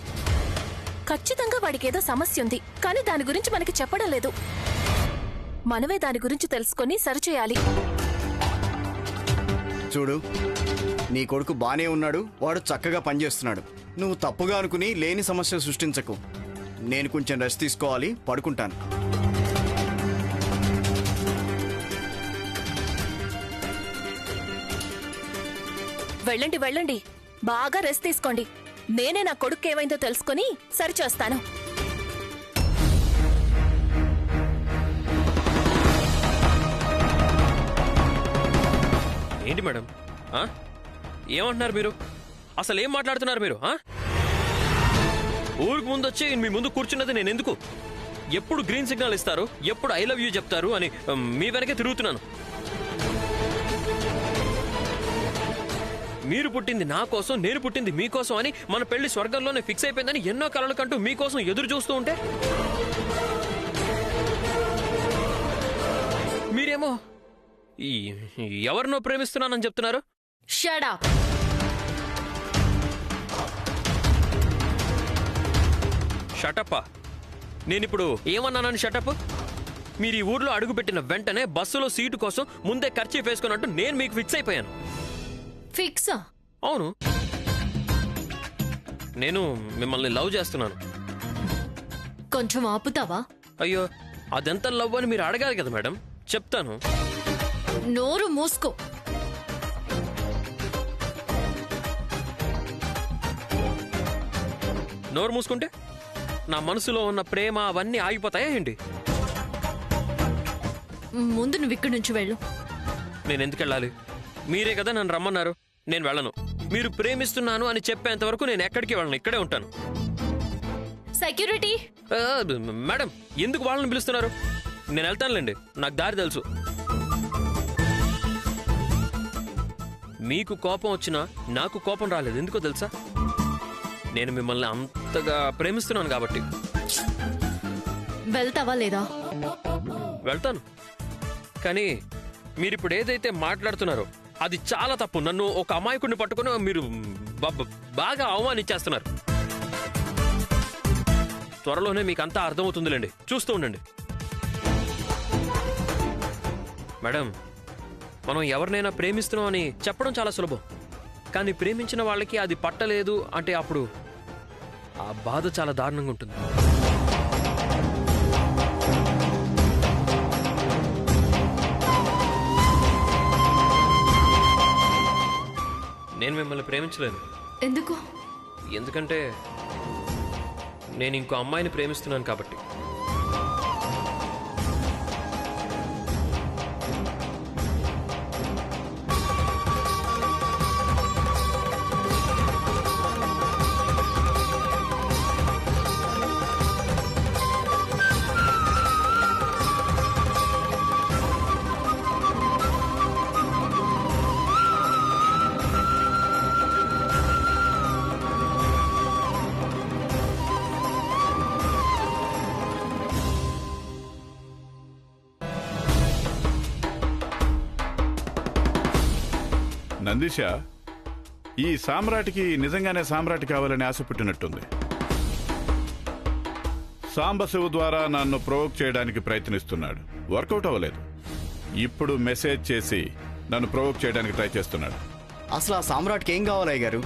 ఖచ్చితంగా వాడికి ఏదో సమస్య ఉంది, కానీ దాని గురించి మనకి చెప్పడం లేదు. మనమే దాని గురించి తెలుసుకొని సరిచేయాలి.
చూడు, నీ కొడుకు బానే ఉన్నాడు, వాడు చక్కగా పనిచేస్తున్నాడు. నువ్వు తప్పుగా అనుకుని లేని సమస్య సృష్టించకు. నేను కొంచెం రెస్ట్ తీసుకోవాలి, పడుకుంటాను.
వెళ్ళండి వెళ్ళండి, బాగా రెస్ట్ తీసుకోండి. నేనే నా కొడుకు ఏమైందో తెలుసుకొని సరిచేస్తాను.
ఏంటి మేడం, ఏమంటున్నారు మీరు? అసలు ఏం మాట్లాడుతున్నారు మీరు? ఊరికి ముందు వచ్చి మీ ముందు కూర్చున్నది నేను ఎందుకు? ఎప్పుడు గ్రీన్ సిగ్నల్ ఇస్తారు, ఎప్పుడు ఐ లవ్ యూ చెప్తారు అని మీ వెనకే తిరుగుతున్నాను. మీరు పుట్టింది నా కోసం, నేను పుట్టింది మీకోసం అని, మన పెళ్లి స్వర్గంలోనే ఫిక్స్ అయిపోయిందని ఎన్నో కలలు కంటూ మీకోసం ఎదురు చూస్తూ ఉంటే మీరేమో ఎవరినో ప్రేమిస్తున్నానని చెప్తున్నారు.
Shut up.
షటప్పా? నేనిప్పుడు ఏమన్నానని షటప్? మీరు ఈ ఊర్లో అడుగుపెట్టిన వెంటనే బస్సులో సీటు కోసం ముందే ఖర్చు వేసుకున్నట్టు నేను మీకు ఫిక్స్ అయిపోయాను.
ఫిక్సా?
అవును, నేను మిమ్మల్ని లవ్ చేస్తున్నాను.
కొంచెం ఆపుతావా?
అయ్యో, అదెంత లవ్ అని మీరు అడగాలి కదా మేడం, చెప్తాను.
నోరు మూసుకో.
నోరు మూసుకుంటే నా మనసులో ఉన్న ప్రేమ అవన్నీ ఆగిపోతాయా ఏంటి?
ముందు నువ్వు ఇక్కడి నుంచి వెళ్ళు.
నేను ఎందుకు వెళ్ళాలి? మీరే కదా నన్ను రమ్మన్నారు, నేను వెళ్ళను. మీరు ప్రేమిస్తున్నాను అని చెప్పేంత వరకు నేను ఎక్కడికి వెళ్ళను, ఇక్కడే ఉంటాను.
సెక్యూరిటీ
మేడం, ఎందుకు వాళ్ళని పిలుస్తున్నారు? నేను వెళ్తానులేండి, నాకు దారి తెలుసు. మీకు కోపం వచ్చినా నాకు కోపం రాలేదు, ఎందుకో తెలుసా? నేను మిమ్మల్ని అంతగా ప్రేమిస్తున్నాను కాబట్టి.
వెళ్తావా లేదా?
వెళ్తాను, కానీ మీరిప్పుడు ఏదైతే మాట్లాడుతున్నారో అది చాలా తప్పు. నన్ను ఒక అమాయకుడిని పట్టుకుని మీరు బాగా అవమానించేస్తున్నారు. త్వరలోనే మీకు అంతా అర్థమవుతుందిలేండి, చూస్తూ ఉండండి. మేడం, మనం ఎవరినైనా ప్రేమిస్తున్నాం అని చెప్పడం చాలా సులభం, కానీ ప్రేమించిన వాళ్ళకి అది పట్టలేదు అంటే అప్పుడు ఆ బాధ చాలా దారుణంగా ఉంటుంది. నేను మిమ్మల్ని ప్రేమించలేను.
ఎందుకు?
ఎందుకంటే నేను ఇంకో అమ్మాయిని ప్రేమిస్తున్నాను కాబట్టి.
నందీశ, ఈ సామ్రాట్కి నిజంగానే సామ్రాట్ కావాలని ఆశ పుట్టినట్టుంది. సాంబశివు ద్వారా నన్ను ప్రొవోక్ చేయడానికి ప్రయత్నిస్తున్నాడు, వర్కౌట్ అవ్వలేదు. ఇప్పుడు మెసేజ్ చేసి నన్ను ప్రొవోక్ చేయడానికి ట్రై చేస్తున్నాడు.
అసలు ఆ సామ్రాట్కి ఏం కావాలి అయ్యగారు?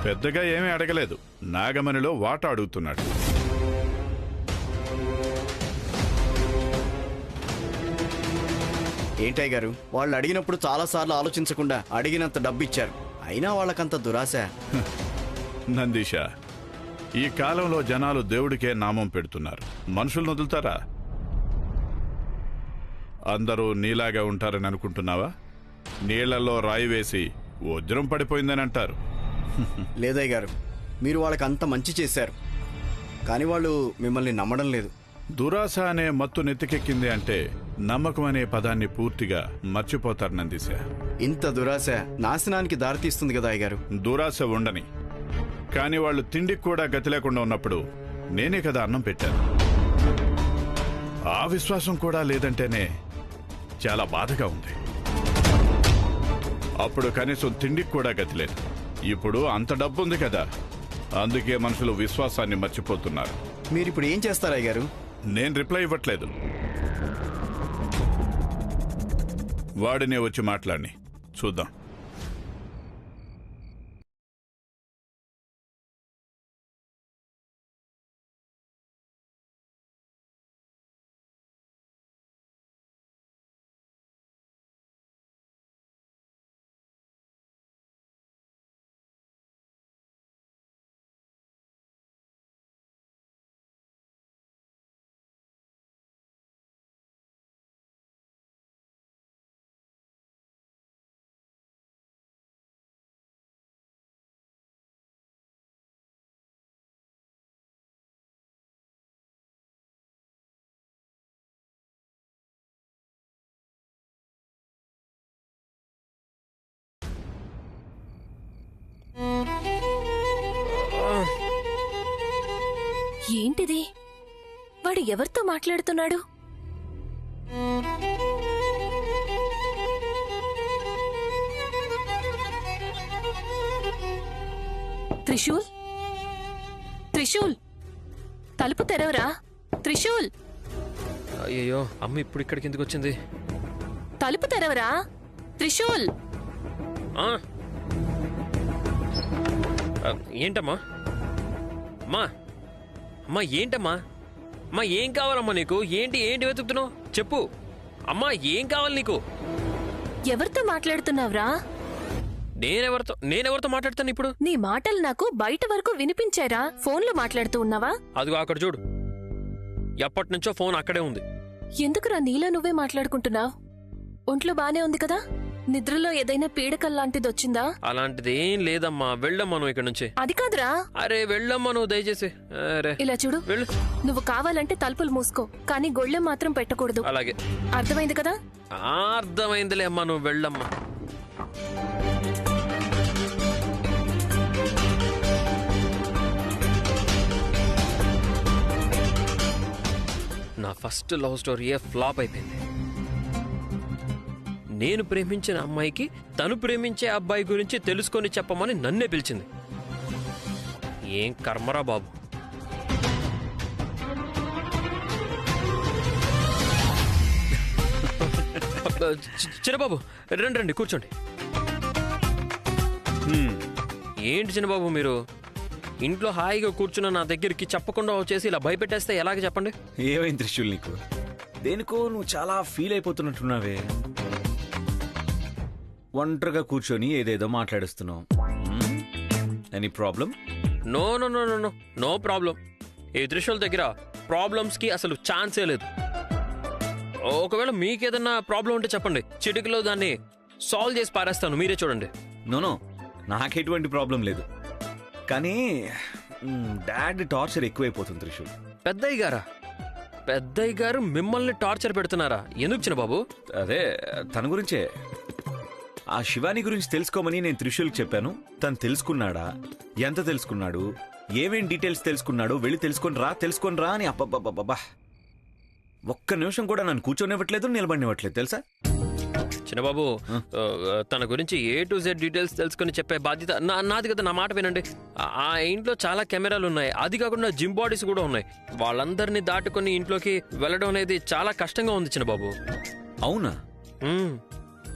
పెద్దగా ఏమీ అడగలేదు, నాగమణిలో వాటా అడుగుతున్నాడు.
ఏంటయ్య గారు, వాళ్ళు అడిగినప్పుడు చాలాసార్లు ఆలోచించకుండా అడిగినంత డబ్బు ఇచ్చారు, అయినా వాళ్ళకంత దురాశ.
నందీశ, ఈ కాలంలో జనాలు దేవుడికే నామం పెడుతున్నారు, మనుషులను వదులుతారా? అందరూ నీలాగా ఉంటారని అనుకుంటున్నావా? నీళ్లలో రాయి వేసి వజ్రం పడిపోయిందని అంటారు.
లేదయ్య గారు, మీరు వాళ్ళకి అంత మంచి చేశారు, కానీ వాళ్ళు మిమ్మల్ని నమ్మడం లేదు.
దురాశ అనే మత్తు నెత్తికెక్కింది అంటే నమ్మకం అనే పదాన్ని పూర్తిగా మర్చిపోతారు నందీశ.
ఇంత దురాశ నాశనానికి దారితీస్తుంది కదా అయ్యగారు.
దురాశ ఉండని, కానీ వాళ్ళు తిండికి కూడా గతి లేకుండా ఉన్నప్పుడు నేనే కదా అన్నం పెట్టాను. ఆ విశ్వాసం కూడా లేదంటేనే చాలా బాధగా ఉంది. అప్పుడు కనీసం తిండికి కూడా గతి లేదు, ఇప్పుడు అంత డబ్బు ఉంది కదా, అందుకే మనుషులు విశ్వాసాన్ని మర్చిపోతున్నారు.
మీరిప్పుడు ఏం చేస్తారు అయ్యగారు?
నేను రిప్లై ఇవ్వట్లేదు, వాడినే వచ్చి మాట్లాడి చూద్దాం.
ఏంటిది? వాడు ఎవరితో మాట్లాడుతున్నాడు? త్రిశూల్, త్రిశూల్, తలుపు తెరవరా త్రిశూల్.
అయ్యో, అమ్మ ఇప్పుడు ఇక్కడికి ఎందుకు వచ్చింది?
తలుపు తెరవరా త్రిశూల్.
ఏంటమ్మా? అమ్మా, అమ్మా ఏంటమ్మా? అమ్మా ఏం కావాలమ్మా నీకు? ఏంటి ఏంటి వెతుకుతున్నావు? చెప్పు అమ్మా, ఏం కావాలి నీకు?
ఎవరితో మాట్లాడుతున్నావురా?
నేనెవరితో మాట్లాడతాను ఇప్పుడు?
నీ మాటలు నాకు బయట వరకు వినిపించారా? ఫోన్లో మాట్లాడుతూ ఉన్నావా?
అదిగో అక్కడ చూడు, ఎప్పటి నుంచో ఫోన్ అక్కడే ఉంది.
ఎందుకురా నీలో నువ్వే మాట్లాడుకుంటున్నావు? ఒంట్లో బానే ఉంది కదా? నిద్రలో ఏదైనా పీడకల్ లాంటిది వచ్చిందా?
అలాంటిది ఏం లేదమ్మా, వెళ్ళమ్మా మనం ఇక్కడ నుంచి.
అది కాదురా.
అరే వెళ్ళమ్మా నువ్వు దయచేసి. అరే
ఇలా చూడు,
వెళ్ళు.
నువ్వు కావాలంటే తలుపులు మూసుకో, కానీ గొళ్ళెం మాత్రం పెట్టకూడదు.
అలాగే.
అర్థమైంది కదా?
అర్థమైందిలే అమ్మా, నువ్వు వెళ్ళమ్మా. నా ఫస్ట్ లవ్ స్టోరీయే ఫ్లాప్ అయిపోయింది. నేను ప్రేమించిన అమ్మాయికి తను ప్రేమించే అబ్బాయి గురించి తెలుసుకొని చెప్పమని నన్నే పిలిచింది. ఏం కర్మరా బాబు. చిన్నబాబు రండి రండి కూర్చోండి. ఏంటి చిన్నబాబు మీరు ఇంట్లో హాయిగా కూర్చున్న నా దగ్గరికి చెప్పకుండా వచ్చేసి ఇలా భయపెట్టేస్తే ఎలాగ చెప్పండి?
ఏమైంది త్రిశూల్ నీకు? దేనికో నువ్వు చాలా ఫీల్ అయిపోతున్నట్టున్నావే. ఒంటరిగా కూర్చొని ఏదేదో మాట్లాడుస్తున్నావు. Any problem?
No no no no no no problem. ఈ త్రిశూల్ దగ్గర ప్రాబ్లమ్స్ కి అసలు ఛాన్సే లేదు. ఒకవేళ మీకేదన్నా ప్రాబ్లం ఉంటే చెప్పండి, చిటికలో దాన్ని సాల్వ్ చేసి పారేస్తాను, మీరే చూడండి.
నో నాకెటువంటి ప్రాబ్లం లేదు, కానీ డాడ్ టార్చర్ ఎక్కువైపోతుంది త్రిశూల్.
పెద్దయ్య గారా? పెద్దయ్య గారు మిమ్మల్ని టార్చర్ పెడుతున్నారా? ఎందుకు చిన్నబాబు?
అదే తన గురించే. ఆ శివాని గురించి తెలుసుకోమని నేను త్రిశూల్కి చెప్పాను. తను తెలుసుకున్నాడా, ఎంత తెలుసుకున్నాడు, ఏమేం డీటెయిల్స్ తెలుసుకున్నాడు, వెళ్ళి తెలుసుకొని రా అని అబ్బబ్బబ్బబ్బా ఒక్క నిమిషం కూడా నన్ను కూర్చొనివ్వట్లేదు, నిలబడినివ్వట్లేదు తెలుసా?
చిన్నబాబు తన గురించి A to Z డీటెయిల్స్ తెలుసుకుని చెప్పే బాధ్యత నాది కదా. నా మాట వినండి. ఆ ఇంట్లో చాలా కెమెరాలు ఉన్నాయి, అది కాకుండా జిమ్ బాడీస్ కూడా ఉన్నాయి. వాళ్ళందరినీ దాటుకొని ఇంట్లోకి వెళ్ళడం అనేది చాలా కష్టంగా ఉంది చిన్నబాబు.
అవునా?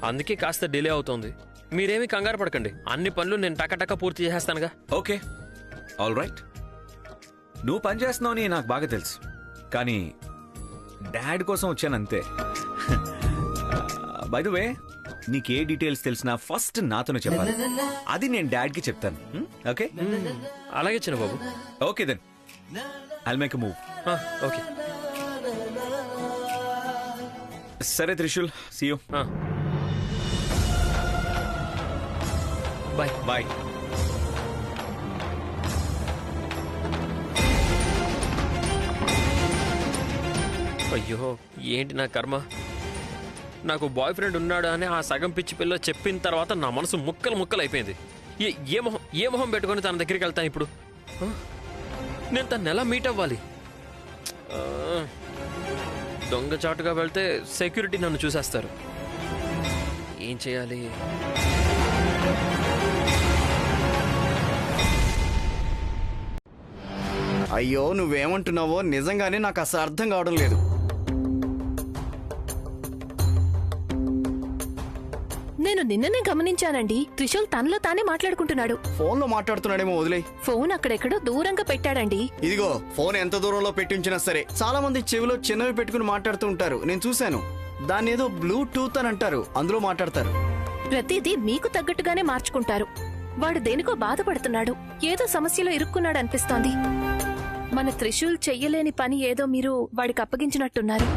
అందుకే కాస్త డిలే అవుతోంది. మీరేమీ కంగారు పడకండి, అన్ని పనులు నేను టకటక పూర్తి చేసేస్తానుగా.
Okay, all right. నువ్వు పని చేస్తున్నావని నాకు బాగా తెలుసు, కానీ డాడ్ కోసం వచ్చానంతే. బై ద వే, నీకే డీటెయిల్స్ తెలిసినా ఫస్ట్ నాతోనే చెప్పాలి. అది నేను డాడ్కి చెప్తాను. ఓకే?
అలాగే చిన్నబాబు.
Okay then I'll make a move.
Okay
సరే Trishul, see you.
Bye
bye.
అయ్యో ఏంటి నా కర్మ. నాకు బాయ్ ఫ్రెండ్ ఉన్నాడు అని ఆ సగం పిచ్చి పిల్ల చెప్పిన తర్వాత నా మనసు ముక్కలు అయిపోయింది. ఏ మొహం పెట్టుకొని తన దగ్గరికి వెళ్తాను ఇప్పుడు? నేను తను ఎలా మీట్ అవ్వాలి? దొంగచాటుగా వెళ్తే సెక్యూరిటీ నన్ను చూసేస్తారు. ఏం చేయాలి?
అయ్యో నువ్వేమంటున్నావో నిజంగానే నాకు అసలు అర్థం కావడం లేదు.
నేను నిన్ననే గమనించానండి, త్రిశూల్ తనలో తానే మాట్లాడుకుంటున్నాడు.
ఫోన్ లో మాట్లాడుతున్నాడేమో, వదిలే.
ఫోన్ అక్కడెక్కడో దూరంగా పెట్టాడండి.
ఇదిగో ఫోన్ ఎంత దూరంలో పెట్టించినా సరే చాలా మంది చెవిలో చిన్నవి పెట్టుకుని మాట్లాడుతూ ఉంటారు, నేను చూశాను. దాన్ని ఏదో బ్లూటూత్ అని అంటారు, అందులో మాట్లాడతారు.
ప్రతిదీ మీకు తగ్గట్టుగానే మార్చుకుంటారు. వాడు దేనికో బాధపడుతున్నాడు, ఏదో సమస్యలో ఇరుక్కున్నాడు అనిపిస్తోంది. మన త్రిశూల్ చెయ్యలేని పని ఏదో మీరు వాడికి అప్పగించినట్టున్నారు.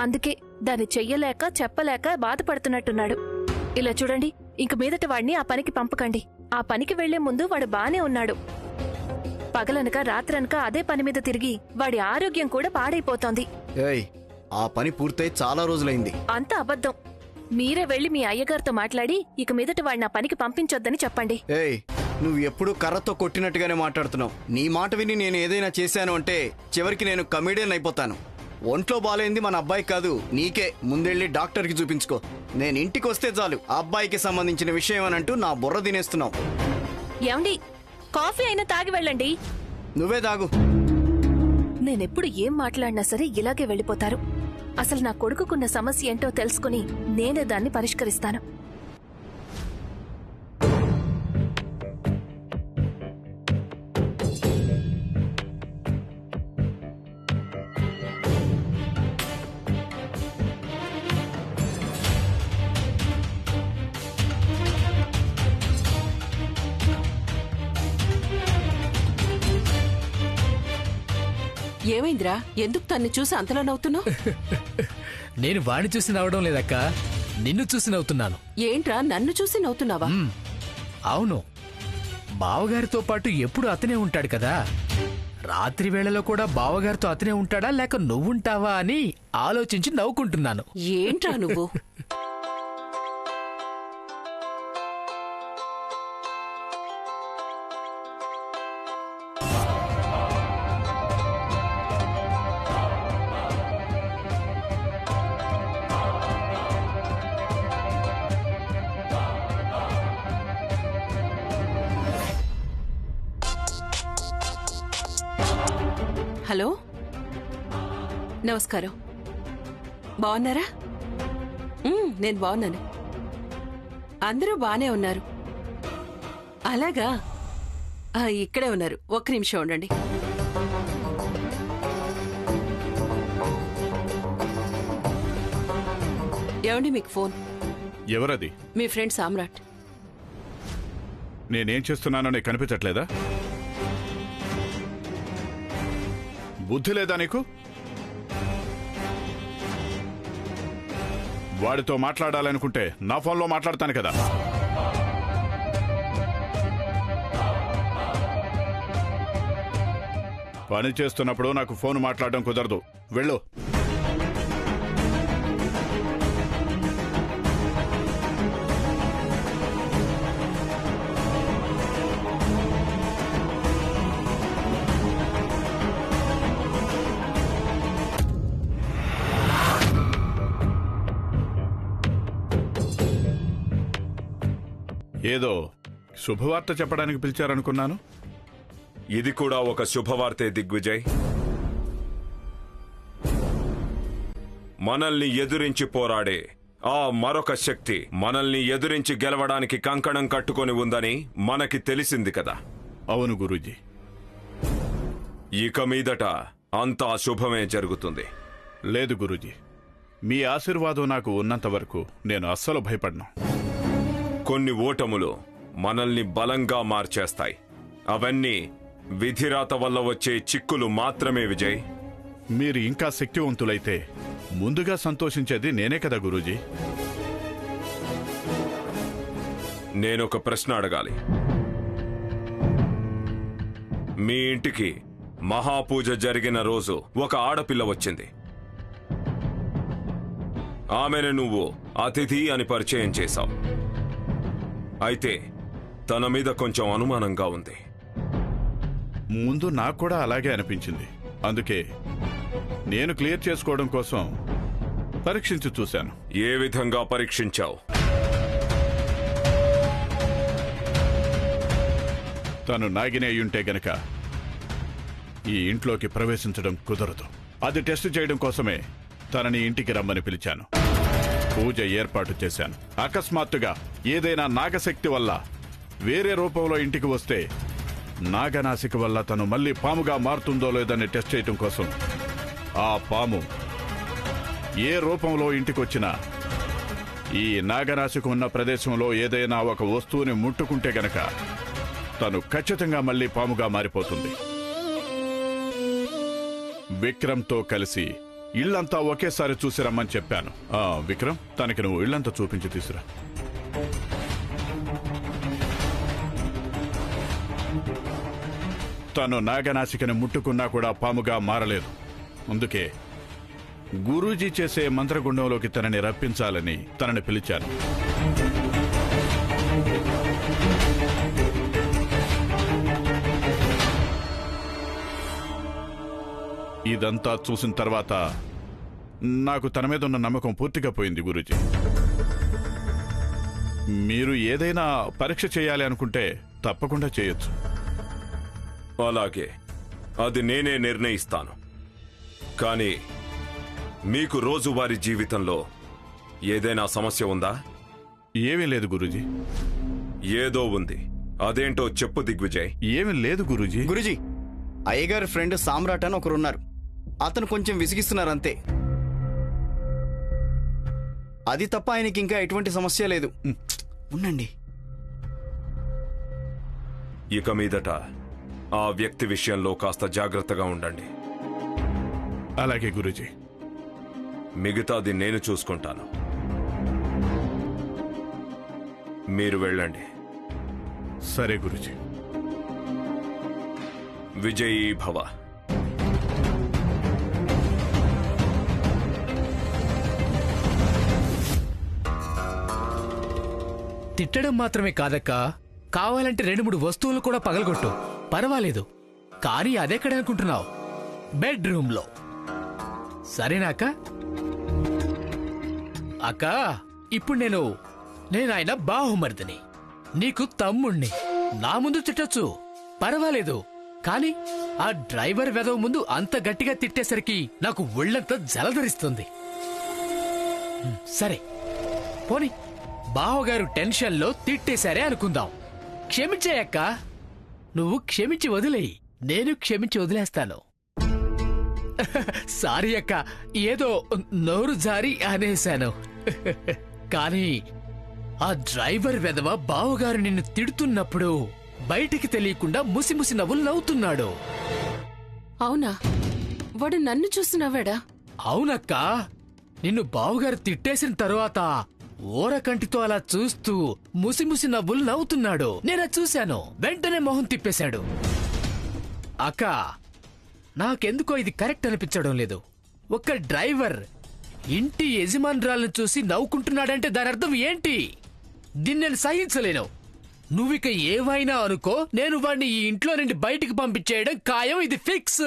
అందుకే దాన్ని చెయ్యలేక చెప్పలేక బాధపడుతున్నట్టున్నాడు. ఇలా చూడండి, ఇంక మీదట వాడిని ఆ పనికి పంపకండి. ఆ పనికి వెళ్లే ముందు వాడు బానే ఉన్నాడు. పగలనక రాత్రనక అదే పని మీద తిరిగి వాడి ఆరోగ్యం కూడా పాడైపోతోంది.
ఏయ్, ఆ పని పూర్తయి చాలా రోజులైంది.
అంత అబద్ధం. మీరే వెళ్లి మీ అయ్యగారితో మాట్లాడి ఇక మీదట వాడిని ఆ పనికి పంపించొద్దని చెప్పండి.
ఏయ్, నువ్వు ఎప్పుడు కర్రతో కొట్టినట్టుగానే మాట్లాడుతున్నావు. నీ మాట విని నేను ఏదైనా చేశాను అంటే చివరికి నేను కమెడియన్ అయిపోతాను. ఒంట్లో బాలేంది మన అబ్బాయి కాదు, నీకే. ముందెళ్ళి డాక్టర్కి చూపించుకో. నేను ఇంటికి వస్తే చాలు ఆ అబ్బాయికి సంబంధించిన విషయం అని అంటూ నా బుర్ర తినేస్తున్నావు.
ఏమండి, కాఫీ అయినా తాగి వెళ్ళండి.
నువ్వే తాగు.
నేనెప్పుడు ఏం మాట్లాడినా సరే ఇలాగే వెళ్ళిపోతారు. అసలు నా కొడుకుకున్న సమస్య ఏంటో తెలుసుకుని నేనే దాన్ని పరిష్కరిస్తాను.
ఏమైందిరా? ఎందుకు తన్ని చూసి అంతలా నవ్వుతున్నావు?
నేను వాణ్ణి చూసి నవ్వడం లేదక్క, నిన్ను చూసి నవ్వుతున్నాను.
ఏంట్రా నన్ను చూసి నవ్వుతున్నావా?
అవును, బావగారితో పాటు ఎప్పుడు అతనే ఉంటాడు కదా. రాత్రి వేళలో కూడా బావగారితో అతనే ఉంటాడా లేక నువ్వుంటావా అని ఆలోచించి నవ్వుకుంటున్నాను.
ఏంట్రా నువ్వు? హలో, నమస్కారం. బాగున్నారా? నేను బాగున్నాను. అందరూ బానే ఉన్నారు. అలాగా, ఇక్కడే ఉన్నారు. ఒక్క నిమిషం ఉండండి. ఏమండి, మీకు ఫోన్.
ఎవరది?
మీ ఫ్రెండ్ సామ్రాట్.
నేనేం చేస్తున్నానో నీకు కనిపించట్లేదా? బుద్ధి లేదా నీకు? వాడితో మాట్లాడాలనుకుంటే నా ఫోన్లో మాట్లాడతాను కదా. పని చేస్తున్నప్పుడు నాకు ఫోన్ మాట్లాడడం కుదరదు. వెళ్ళు. ఏదో శుభవార్త చెప్పడానికి పిలిచారనుకున్నాను.
ఇది కూడా ఒక శుభవార్తే దిగ్విజయ్. మనల్ని ఎదురించి పోరాడే ఆ మరొక శక్తి మనల్ని ఎదురించి గెలవడానికి కంకణం కట్టుకొని ఉందని మనకి తెలిసింది కదా.
అవును గురూజీ.
ఇక మీదట అంతా శుభమే జరుగుతుంది.
లేదు గురూజీ, మీ ఆశీర్వాదం నాకు ఉన్నంత వరకు నేను అస్సలు భయపడను.
కొన్ని ఓటములు మనల్ని బలంగా మార్చేస్తాయి. అవన్నీ విధిరాత వల్ల వచ్చే చిక్కులు మాత్రమే విజయ్.
మీరు ఇంకా శక్తివంతులైతే ముందుగా సంతోషించేది నేనే కదా గురూజీ.
నేనొక ప్రశ్న అడగాలి. మీ ఇంటికి మహాపూజ జరిగిన రోజు ఒక ఆడపిల్ల వచ్చింది. ఆమెను నువ్వు అతిథి అని పరిచయం చేశావు. అయితే తన మీద కొంచెం అనుమానంగా ఉంది.
ముందు నాకు కూడా అలాగే అనిపించింది. అందుకే నేను క్లియర్ చేసుకోవడం కోసం పరీక్షించి చూశాను.
ఏ విధంగా పరీక్షించావు?
తను నాగిని అయ్యుంటే గనక ఈ ఇంట్లోకి ప్రవేశించడం కుదరదు. అది టెస్ట్ చేయడం కోసమే తనని ఇంటికి రమ్మని పిలిచాను. పూజ ఏర్పాటు చేశాను. అకస్మాత్తుగా ఏదైనా నాగశక్తి వల్ల వేరే రూపంలో ఇంటికి వస్తే నాగనాసిక వల్ల తను మళ్ళీ పాముగా మారుతుందో లేదని టెస్ట్ చేయడం కోసం ఆ పాము ఏ రూపంలో ఇంటికొచ్చినా ఈ నాగనాసిక ఉన్న ప్రదేశంలో ఏదైనా ఒక వస్తువుని ముట్టుకుంటే గనక తను ఖచ్చితంగా మళ్ళీ పాముగా మారిపోతుంది. విక్రమ్తో కలిసి ఇళ్లంతా ఒకేసారి చూసి రమ్మని చెప్పాను. విక్రమ్, తనకి నువ్వు ఇళ్లంతా చూపించి తీసురా. తను నాగనాసికని ముట్టుకున్నా కూడా పాముగా మారలేదు. అందుకే గురూజీ చేసే మంత్రగుండంలోకి తనని రప్పించాలని తనని పిలిచాను. ఇదంతా చూసిన తర్వాత నాకు తన మీద ఉన్న నమ్మకం పూర్తిగా పోయింది గురూజీ. మీరు ఏదైనా పరీక్ష చేయాలి అనుకుంటే తప్పకుండా చేయొచ్చు.
అలాగే, అది నేనే నిర్ణయిస్తాను. కానీ మీకు రోజువారీ జీవితంలో ఏదైనా సమస్య ఉందా?
ఏమీ లేదు గురూజీ.
ఏదో ఉంది. అదేంటో చెప్పు దిగ్విజయ్.
ఏమీ లేదు గురూజీ.
గురూజీ, అయ్యగారి ఫ్రెండ్ సామ్రాట్ అని ఒకరున్నారు. అతను కొంచెం విసిగిస్తున్నారంతే. అది తప్ప ఆయనకి ఇంకా ఎటువంటి సమస్య లేదు. ఉండండి.
ఇక మీదట ఆ వ్యక్తి విషయంలో కాస్త జాగ్రత్తగా ఉండండి.
అలాగే గురూజీ.
మిగతాది నేను చూసుకుంటాను. మీరు వెళ్ళండి.
సరే గురుజీ.
విజయీ భవ.
తిట్టడం మాత్రమే కాదక్క, కావాలంటే 2-3 వస్తువులు కూడా పగలగొట్టు, పర్వాలేదు. కానీ అదెక్కడనుకుంటున్నావు? బెడ్రూమ్లో. సరేనా అక్క? అక్క, ఇప్పుడు నేను ఆయన బాహుమర్దిని, నీకు తమ్ముణ్ణి. నా ముందు తిట్టొచ్చు, పర్వాలేదు. కానీ ఆ డ్రైవర్ వెదవ ముందు అంత గట్టిగా తిట్టేసరికి నాకు ఒళ్ళంతా జలధరిస్తుంది. సరే పోనీ, బావగారు టెన్షన్లో తిట్టేశారే అనుకుందాం. క్షమించాయక్క, నువ్వు క్షమించి వదిలేయి, నేను క్షమించి వదిలేస్తాను. సారీ అక్క, ఏదో నోరు జారి అనేశాను. కానీ ఆ డ్రైవర్ వెధవ బావగారు నిన్ను తిడుతున్నప్పుడు బయటికి తెలియకుండా ముసిముసి నవ్వులు నవ్వుతున్నాడు.
అవునా? వాడు నన్ను చూసి నవ్వాడా?
అవునక్క, నిన్ను బావగారు తిట్టేసిన తరువాత ఓరకంటితో అలా చూస్తూ ముసిముసి నవ్వులు నవ్వుతున్నాడు. నేనది చూశాను. వెంటనే మొహం తిప్పేశాడు. అక్క, నాకెందుకో ఇది కరెక్ట్ అనిపించడం లేదు. ఒక్క డ్రైవర్ ఇంటి యజమానురాలను చూసి నవ్వుకుంటున్నాడంటే దాని అర్థం ఏంటి? దీన్ని నేను సహించలేను. నువ్విక ఏవైనా అనుకో, నేను వాడిని ఈ ఇంట్లో నుండి బయటికి పంపించేయడం ఖాయం. ఇది ఫిక్స్.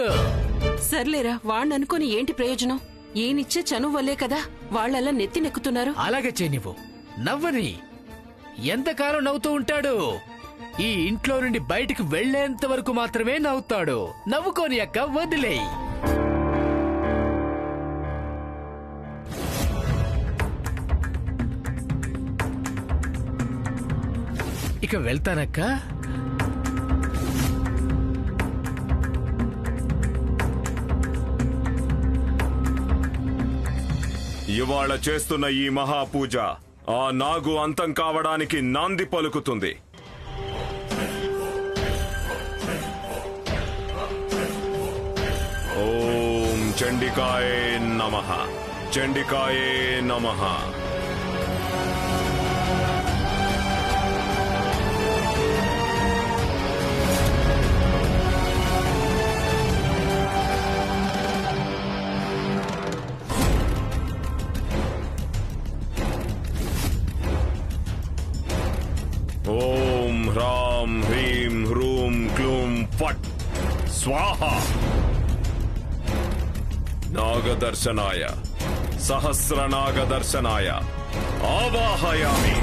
సర్లేరా, వాణ్ణి అనుకుని ఏంటి ప్రయోజనం? ఈయనిచ్చే చనువు వల్లే కదా వాళ్ళలా నెత్తి నెక్కుతున్నారు.
అలాగే చేయనివ్వు, నవ్వని. ఎంతకాలం నవ్వుతూ ఉంటాడు? ఈ ఇంట్లో నుండి బయటికి వెళ్లేంత వరకు మాత్రమే నవ్వుతాడు. నవ్వుకోని అక్క, వదిలేయి. ఇక వెళ్తానక్క.
ఇవాళ చేస్తున్న ఈ మహాపూజ ఆ నాగు అంతం కావడానికి నాంది పలుకుతుంది. ఓం చండికాయే నమః, చండికాయే నమః. ఓం హ్రాం హ్రీం హ్రూం క్లూం ఫట్ స్వాహ. నాగదర్శనాయ సహస్రనాగదర్శనాయ ఆవాహయామి.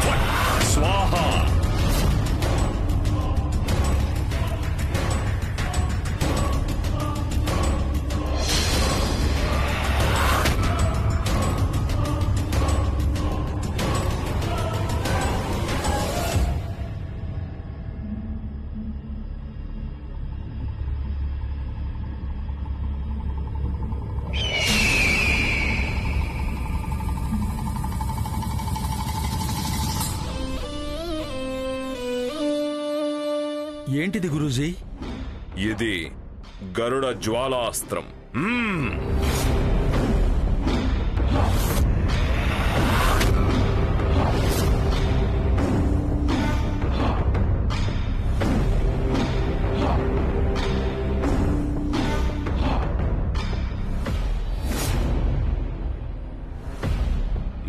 ఫట్ స్వాహ.
ఏంటిది గురూజీ?
ఇది గరుడ జ్వాలాస్త్రం.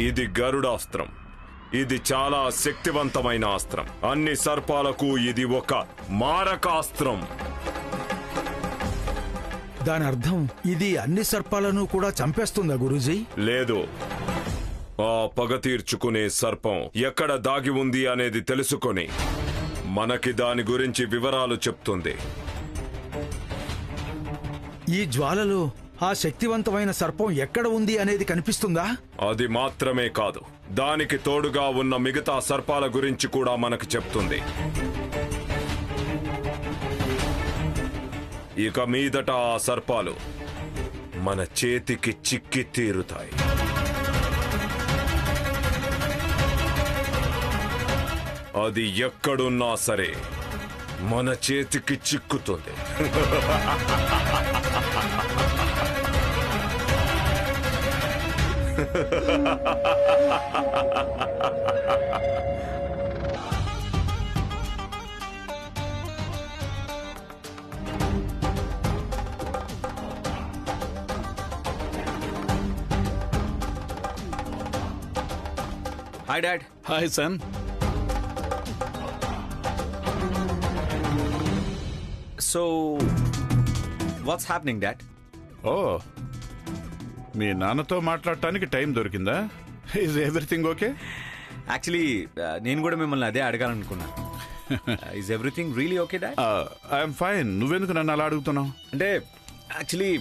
ఇది గరుడాస్త్రం. ఇది చాలా శక్తివంతమైన అస్త్రం. అన్ని సర్పాలకు ఇది ఒక మారకాస్త్రం.
దాని అర్థం ఇది అన్ని సర్పాలను కూడా చంపేస్తుందా గురూజీ?
లేదు. ఆ పగ తీర్చుకునే సర్పం ఎక్కడ దాగి ఉంది అనేది తెలుసుకొని మనకి దాని గురించి వివరాలు చెప్తుంది.
ఈ జ్వాలలో ఆ శక్తివంతమైన సర్పం ఎక్కడ ఉంది అనేది కనిపిస్తుందా?
అది మాత్రమే కాదు, దానికి తోడుగా ఉన్న మిగతా సర్పాల గురించి కూడా మనకు చెప్తుంది. ఇక మీదట ఆ సర్పాలు మన చేతికి చిక్కి తీరుతాయి. అది ఎక్కడున్నా సరే మన చేతికి చిక్కుతుంది.
Hi dad.
Hi son.
So what's happening dad?
ఓ, మీ నాన్నతో మాట్లాడటానికి టైం దొరికిందా? Is everything okay?
యాక్చువల్లీ నేను కూడా మిమ్మల్ని అదే అడగాలనుకున్నా. Is everything really okay dad?
I'm fine. నువ్వెందుకు నన్ను అలా అడుగుతున్నావు?
అంటే యాక్చువల్లీ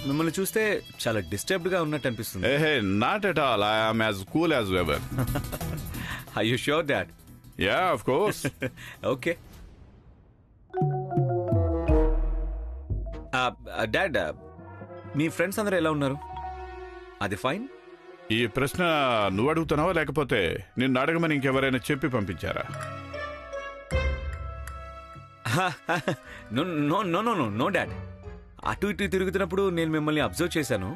మిమ్మల్ని చూస్తే చాలా డిస్టర్బ్డ్ గా ఉన్నట్టు అనిపిస్తుంది.
ఏ not at all. I'm as cool as ever.
I you sure dad?
Yeah, of course.
Okay dad, మీ ఫ్రెండ్స్ అందరూ ఎలా ఉన్నారు? అది ఫైన్.
ఈ ప్రశ్న నువ్వు అడుగుతున్నావా లేకపోతే నిన్ను అడగమని ఇంకెవరైనా చెప్పి పంపించారా?
No no no no no no dad. అటు ఇటు తిరుగుతున్నప్పుడు నేను మిమ్మల్ని అబ్జర్వ్ చేశాను.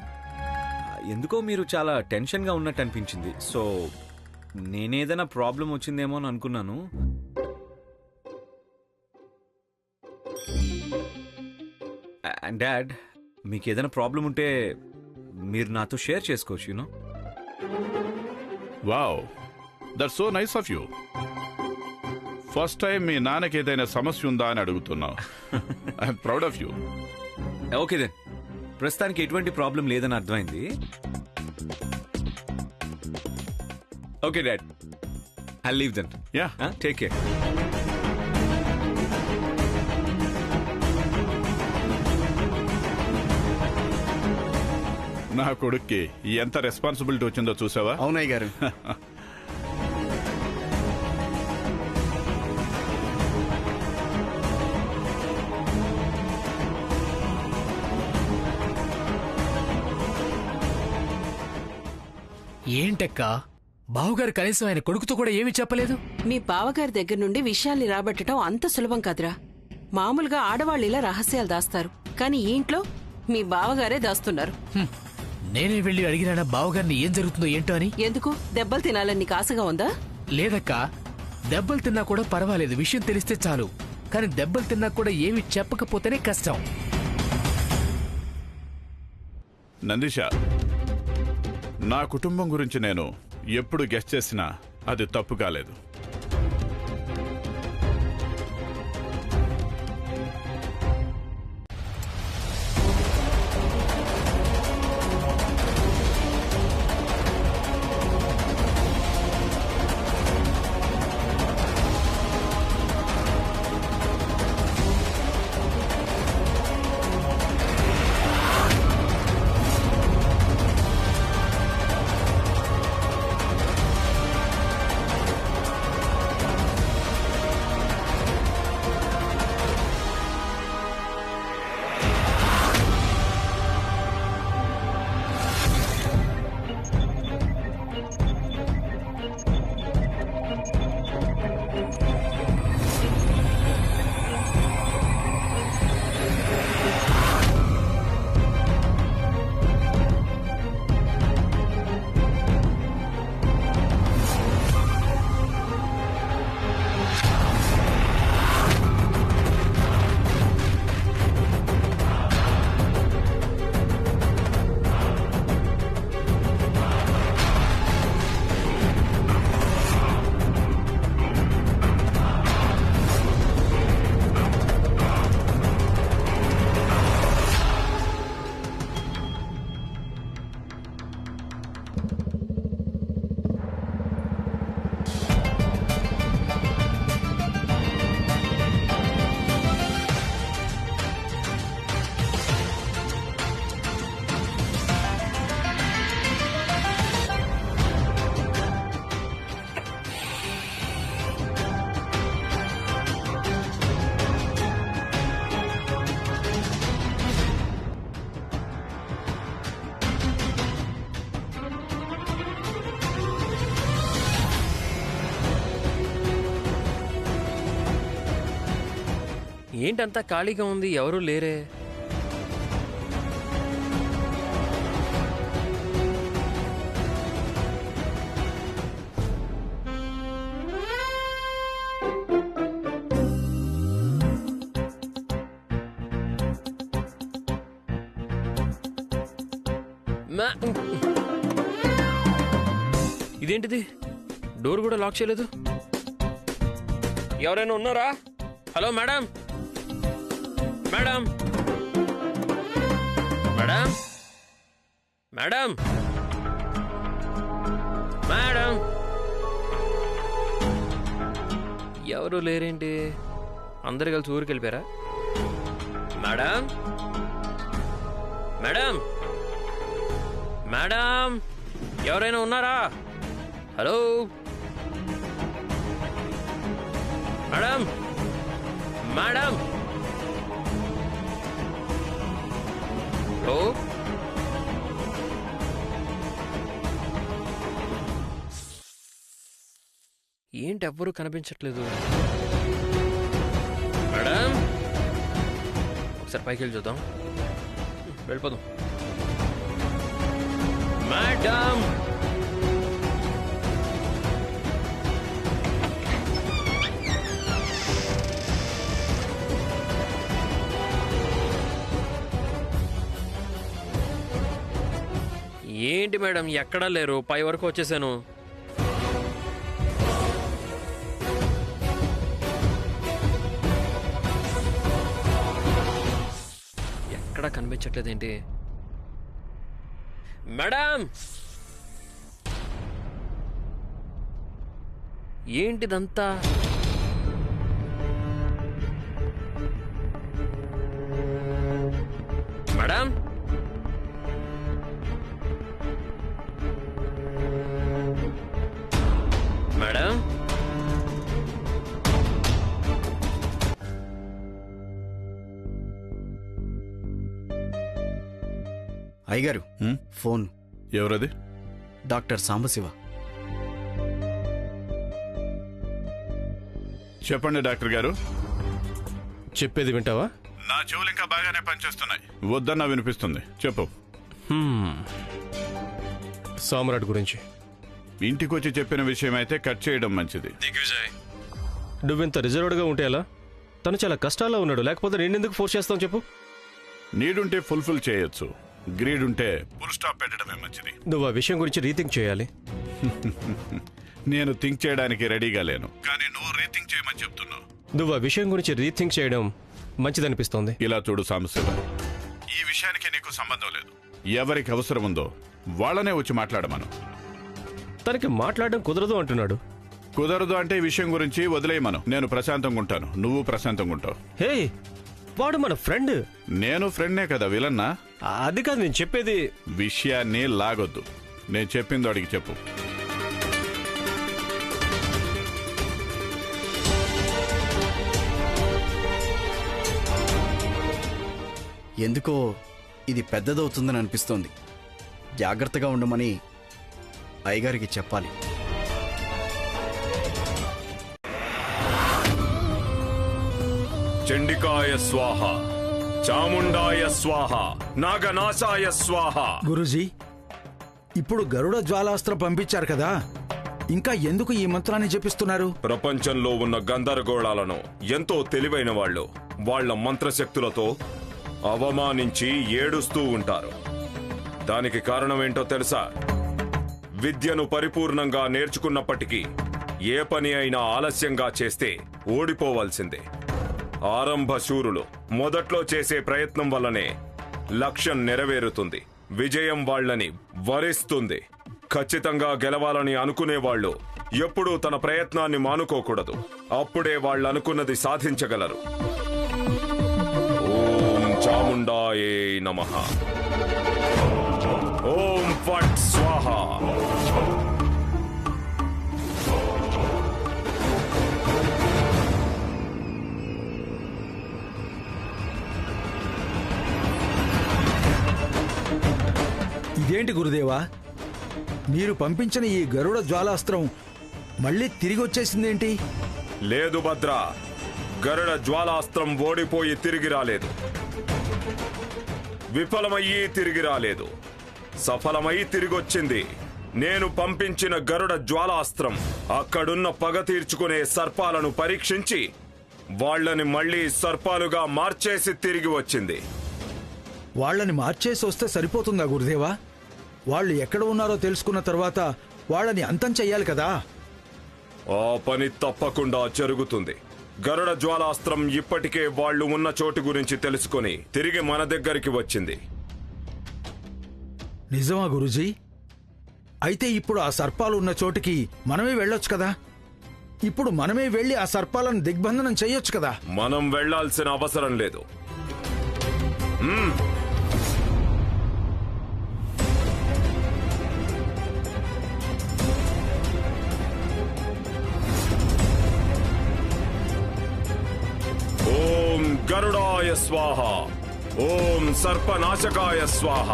ఎందుకో మీరు చాలా టెన్షన్గా ఉన్నట్టు అనిపించింది. సో నేనేదైనా ప్రాబ్లం వచ్చిందేమో అని అనుకున్నాను. అండ్ డాడ్, మీకు ఏదైనా ప్రాబ్లం ఉంటే మీరు నాతో షేర్ చేసుకోవచ్చు. You know.
Wow, that's so nice of you. First time మీ నాన్నకి ఏదైనా సమస్య ఉందా అని అడుగుతున్నావు. I'm proud of you.
Okay then, ప్రస్తుతానికి ఎటువంటి ప్రాబ్లం లేదని అర్థమైంది. Okay dad, I leave then.
Yeah,
take care.
నా కొడుక్కి ఎంత రెస్పాన్సిబిలిటీ వచ్చిందో చూసావా?
అవునయ్య గారు.
ఏంటక్క, బావుగారు కనీసం ఆయన కొడుకుతో కూడా ఏమీ చెప్పలేదు?
మీ బావగారి దగ్గర నుండి విషయాల్ని రాబట్టడం అంత సులభం కాదురా. మామూలుగా ఆడవాళ్ళు ఇలా రహస్యాలు దాస్తారు, కానీ ఈ ఇంట్లో మీ బావగారే దాస్తున్నారు.
నేనే వెళ్ళి అడిగినా బావగారిని ఏం జరుగుతుందో ఏంటో అని.
ఎందుకు? దెబ్బలు తినాలని నీకు ఆశగా ఉందా?
లేదక్క, దెబ్బలు తిన్నా కూడా పర్వాలేదు, విషయం తెలిస్తే చాలు. కానీ దెబ్బలు తిన్నా కూడా ఏమి చెప్పకపోతేనే కష్టం.
నందిష, నా కుటుంబం గురించి నేను ఎప్పుడు గెస్ చేసినా అది తప్పు కాలేదు.
ఏంటంతా ఖాళీగా ఉంది, ఎవరూ లేరే? ఇదేంటిది? డోర్ కూడా లాక్ చేయలేదు. ఎవరైనా ఉన్నారా? Hello madam, madam, madam, madam, madam. ఎవరు లేరేంటి? అందరు కలిసి ఊరికి వెళ్ళిపోయారా? మేడం, మేడం, మేడం, ఎవరైనా ఉన్నారా? Hello madam, madam, hello. ఏంటి ఎవ్వరూ కనిపించట్లేదు? మేడం, ఒకసారి పైకి వెళ్ళి చూద్దాం. వెళ్ళిపోదాం. మేడం, ఏంటి మేడం ఎక్కడా లేరు? పై వరకు వచ్చేసాను. ఎక్కడా కనిపించట్లేదేంటి? మేడం, ఏంటిదంతా? మేడం, మేడం,
అయ్యగారు ఫోన్.
ఎవరది?
డాక్టర్ సాంబశివ.
చెప్పండి డాక్టర్ గారు.
చెప్పేది వింటావా?
నా చెవులు ఇంకా బాగానే పనిచేస్తున్నాయి. వద్దన్నా వినిపిస్తుంది. చెప్పు.
సామ్రాట్ గురించి
ఇంటికొచ్చి చెప్పిన విషయం అయితే కట్ చేయడం మంచిది.
నువ్వింత రిజర్వ్డ్గా ఉంటే ఎలా? తను చాలా కష్టాల్లో ఉన్నాడు. లేకపోతే నేనెందుకు ఫోర్స్ చేస్తాను చెప్పు?
నీడుంటే ఫుల్ఫిల్ చేయొచ్చు, గ్రీడ్ ఉంటే ఫుల్ స్టాప్ పెట్టడమే మంచిది.
నువ్వు ఆ విషయం గురించి రీథింక్ చేయాలి.
నేను థింక్ చేయడానికి రెడీగా లేను, కానీ నువ్వు రీథింక్ చేయమని చెప్తున్నావు.
నువ్వు ఆ విషయం గురించి రీథింక్ చేయడం మంచిదనిపిస్తోంది.
ఇలా చూడు సాంబశివ, ఈ విషయానికి నీకు సంబంధం లేదు. ఎవరికి అవసరం ఉందో వాళ్ళనే వచ్చి మాట్లాడమను.
తనకి మాట్లాడడం కుదరదు అంటున్నాడు.
కుదరదు అంటే ఈ విషయం గురించి వదిలేయమను. నేను ప్రశాంతంగా ఉంటాను, నువ్వు ప్రశాంతంగా ఉంటావు.
హే, వాడు మన ఫ్రెండ్.
నేను ఫ్రెండ్నే కదా, విలన్నా?
అది కాదు నేను చెప్పేది.
విషయాన్ని లాగొద్దు. నేను చెప్పింది అడిగి చెప్పు.
ఎందుకో ఇది పెద్దదవుతుందని అనిపిస్తోంది. జాగ్రత్తగా ఉండమని అయ్యగారికి చెప్పాలి.
చండికాయ స్వాహ, చాముండాయ స్వాహ, నాగనాశాయ స్వాహ.
గురూజీ, ఇప్పుడు గరుడ జ్వాలాస్త్రం పంపించారు కదా, ఇంకా ఎందుకు ఈ మంత్రాన్ని జపిస్తున్నారు?
ప్రపంచంలో ఉన్న గందరగోళాలను ఎంతో తెలివైన వాళ్ళు వాళ్ళ మంత్రశక్తులతో అవమానించి ఏడుస్తూ ఉంటారు. దానికి కారణమేంటో తెలుసా? విద్యను పరిపూర్ణంగా నేర్చుకున్నప్పటికీ ఏ పని అయినా ఆలస్యంగా చేస్తే ఓడిపోవాల్సిందే. ఆరంభ శూరులు మొదట్లో చేసే ప్రయత్నం వల్లనే లక్ష్యం నెరవేరుతుంది, విజయం వాళ్ళని వరిస్తుంది. ఖచ్చితంగా గెలవాలని అనుకునేవాళ్లు ఎప్పుడూ తన ప్రయత్నాన్ని మానుకోకూడదు. అప్పుడే వాళ్ళనుకున్నది సాధించగలరు. ఓం చాముండాయే నమః. ఓం ఫట్ స్వాహ.
ఇదేంటి గురుదేవా, మీరు పంపించిన ఈ గరుడ జ్వాలాస్త్రం మళ్ళీ తిరిగి వచ్చేసిందేంటి?
లేదు భద్ర, గరుడ జ్వాలాస్త్రం ఓడిపోయి తిరిగి రాలేదు, విఫలమయ్యి తిరిగి రాలేదు, సఫలమై తిరిగొచ్చింది. నేను పంపించిన గరుడ జ్వాలాస్త్రం అక్కడున్న పగ తీర్చుకునే సర్పాలను పరీక్షించి వాళ్ళని మళ్ళీ సర్పాలుగా మార్చేసి తిరిగి వచ్చింది.
వాళ్ళని మార్చేసి వస్తే సరిపోతుందా గురుదేవా? వాళ్ళు ఎక్కడ ఉన్నారో తెలుసుకున్న తర్వాత వాళ్ళని అంతం చెయ్యాలి కదా.
ఆ పని తప్పకుండా జరుగుతుంది. గరుడ జ్వాలాస్త్రం ఇప్పటికే వాళ్ళు ఉన్న చోటు గురించి తెలుసుకొని తిరిగి మన దగ్గరికి వచ్చింది.
నిజమా గురూజీ? అయితే ఇప్పుడు ఆ సర్పాలు ఉన్న చోటికి మనమే వెళ్ళొచ్చు కదా. ఇప్పుడు మనమే వెళ్ళి ఆ సర్పాలను దిగ్బంధనం చెయ్యొచ్చు కదా.
మనం వెళ్లాల్సిన అవసరం లేదు. ఓం గరుడాయ స్వాహ, ఓం సర్పనాశకాయ స్వాహ.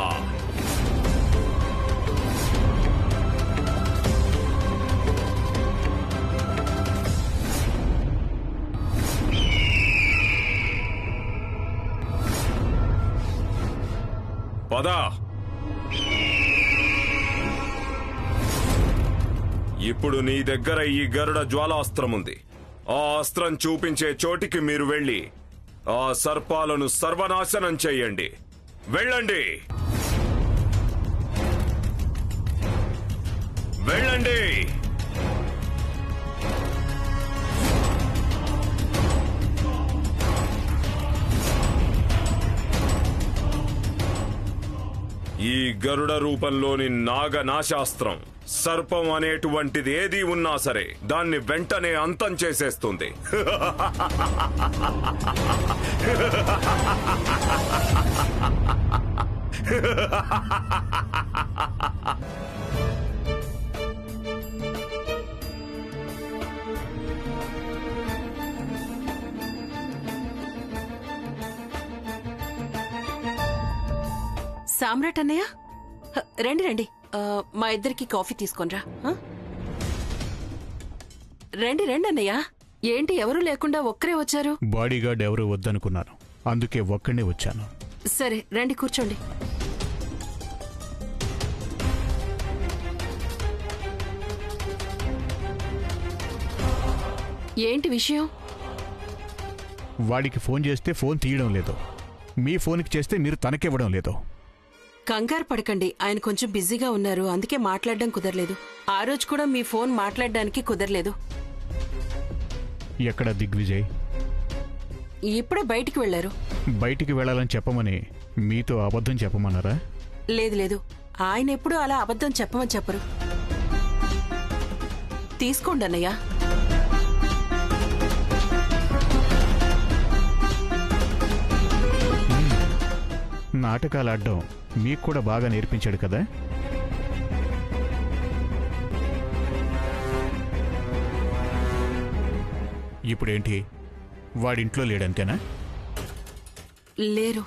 పద. ఇప్పుడు నీ దగ్గర ఈ గరుడ జ్వాలాస్త్రం ఉంది. ఆ అస్త్రం చూపించే చోటికి మీరు వెళ్ళి ఆ సర్పాలను సర్వనాశనం చెయ్యండి. వెళ్ళండి, వెళ్ళండి. ఈ గరుడ రూపంలోని నాగనాశాస్త్రం సర్పం అనేటువంటిది ఏది ఉన్నా సరే దాన్ని వెంటనే అంతం చేసేస్తుంది.
సామ్రాట్ అన్నయ్య, రండి రండి. మా ఇద్దరికి కాఫీ తీసుకొనిరా. రండి రండి అన్నయ్య. ఏంటి ఎవరూ లేకుండా ఒక్కరే వచ్చారు?
బాడీగార్డ్ ఎవరు వద్దనుకున్నాను, అందుకే ఒక్కడే వచ్చాను.
సరే రండి, కూర్చోండి. ఏంటి విషయం?
వాడికి ఫోన్ చేస్తే ఫోన్ తీయడం లేదు, మీ ఫోన్కి చేస్తే మీరు తనకివ్వడం లేదు.
కంగారు పడకండి, ఆయన కొంచెం బిజీగా ఉన్నారు, అందుకే మాట్లాడడం కుదరలేదు. ఆ రోజు కూడా మీ ఫోన్ మాట్లాడడానికి కుదరలేదు.
ఎక్కడ దిగ్విజయ్?
ఇప్పుడే బయటికి వెళ్లారు.
బయటికి వెళ్ళాలని చెప్పమని మీతో అబద్ధం చెప్పమన్నారా?
లేదు లేదు, ఆయన ఎప్పుడూ అలా అబద్ధం చెప్పమని చెప్పరు. తీసుకోండి అన్నయ్య.
నాటకాలు ఆడడం మీకు కూడా బాగా నేర్పించాడు కదా. ఇప్పుడేంటి, వాడింట్లో లేడంతేనా?
లేరు.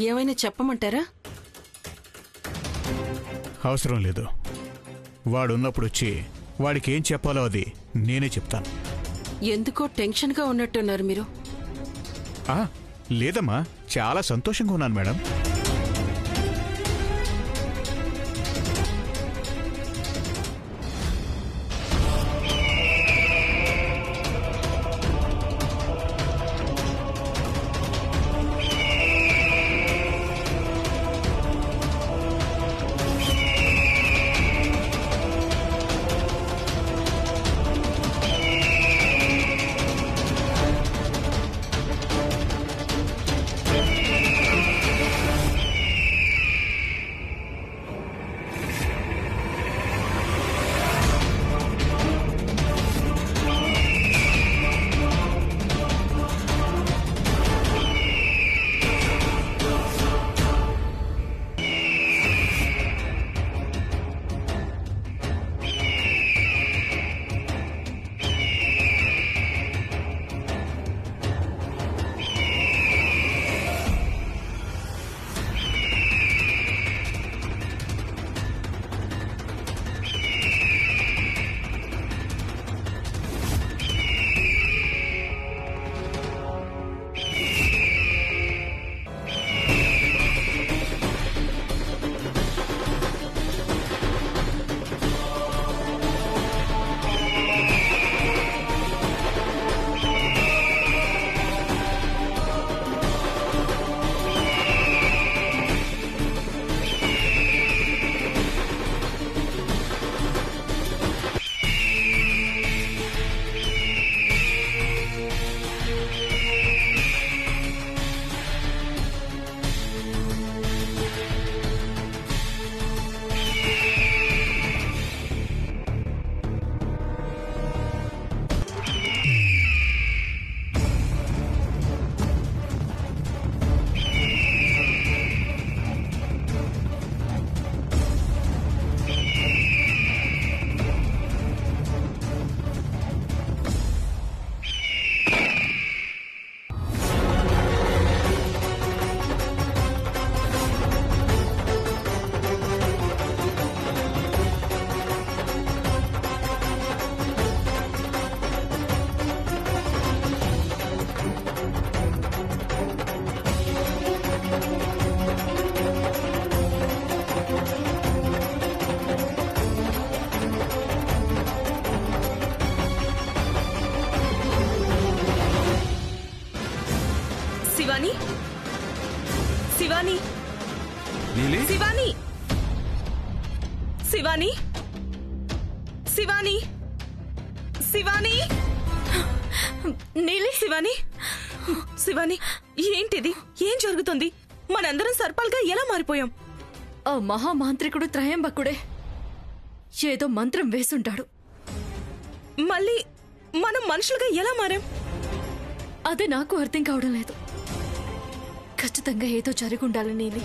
ఏమైనా చెప్పమంటారా?
అవసరం లేదు. వాడున్నప్పుడు వచ్చి వాడికి ఏం చెప్పాలో అది నేనే చెప్తాను.
ఎందుకో టెన్షన్గా ఉన్నట్టున్నారు మీరు.
లేదమ్మా, చాలా సంతోషంగా ఉన్నాను మేడం.
శివాని శివాని
నీలి
శివాని శివాని శివాని శివాని నీలి శివాని శివాని ఏంటిది? ఏం జరుగుతుంది? మనందరం సర్పాల్గా ఎలా మారిపోయాం?
ఆ మహామాంత్రికుడు త్రయంబకుడే ఏదో మంత్రం వేసుంటాడు.
మళ్ళీ మనం మనుషులుగా ఎలా మారాం?
అదే నాకు అర్థం కావడం లేదు. ఖచ్చితంగా ఏదో జరిగి ఉండాలి నీలి.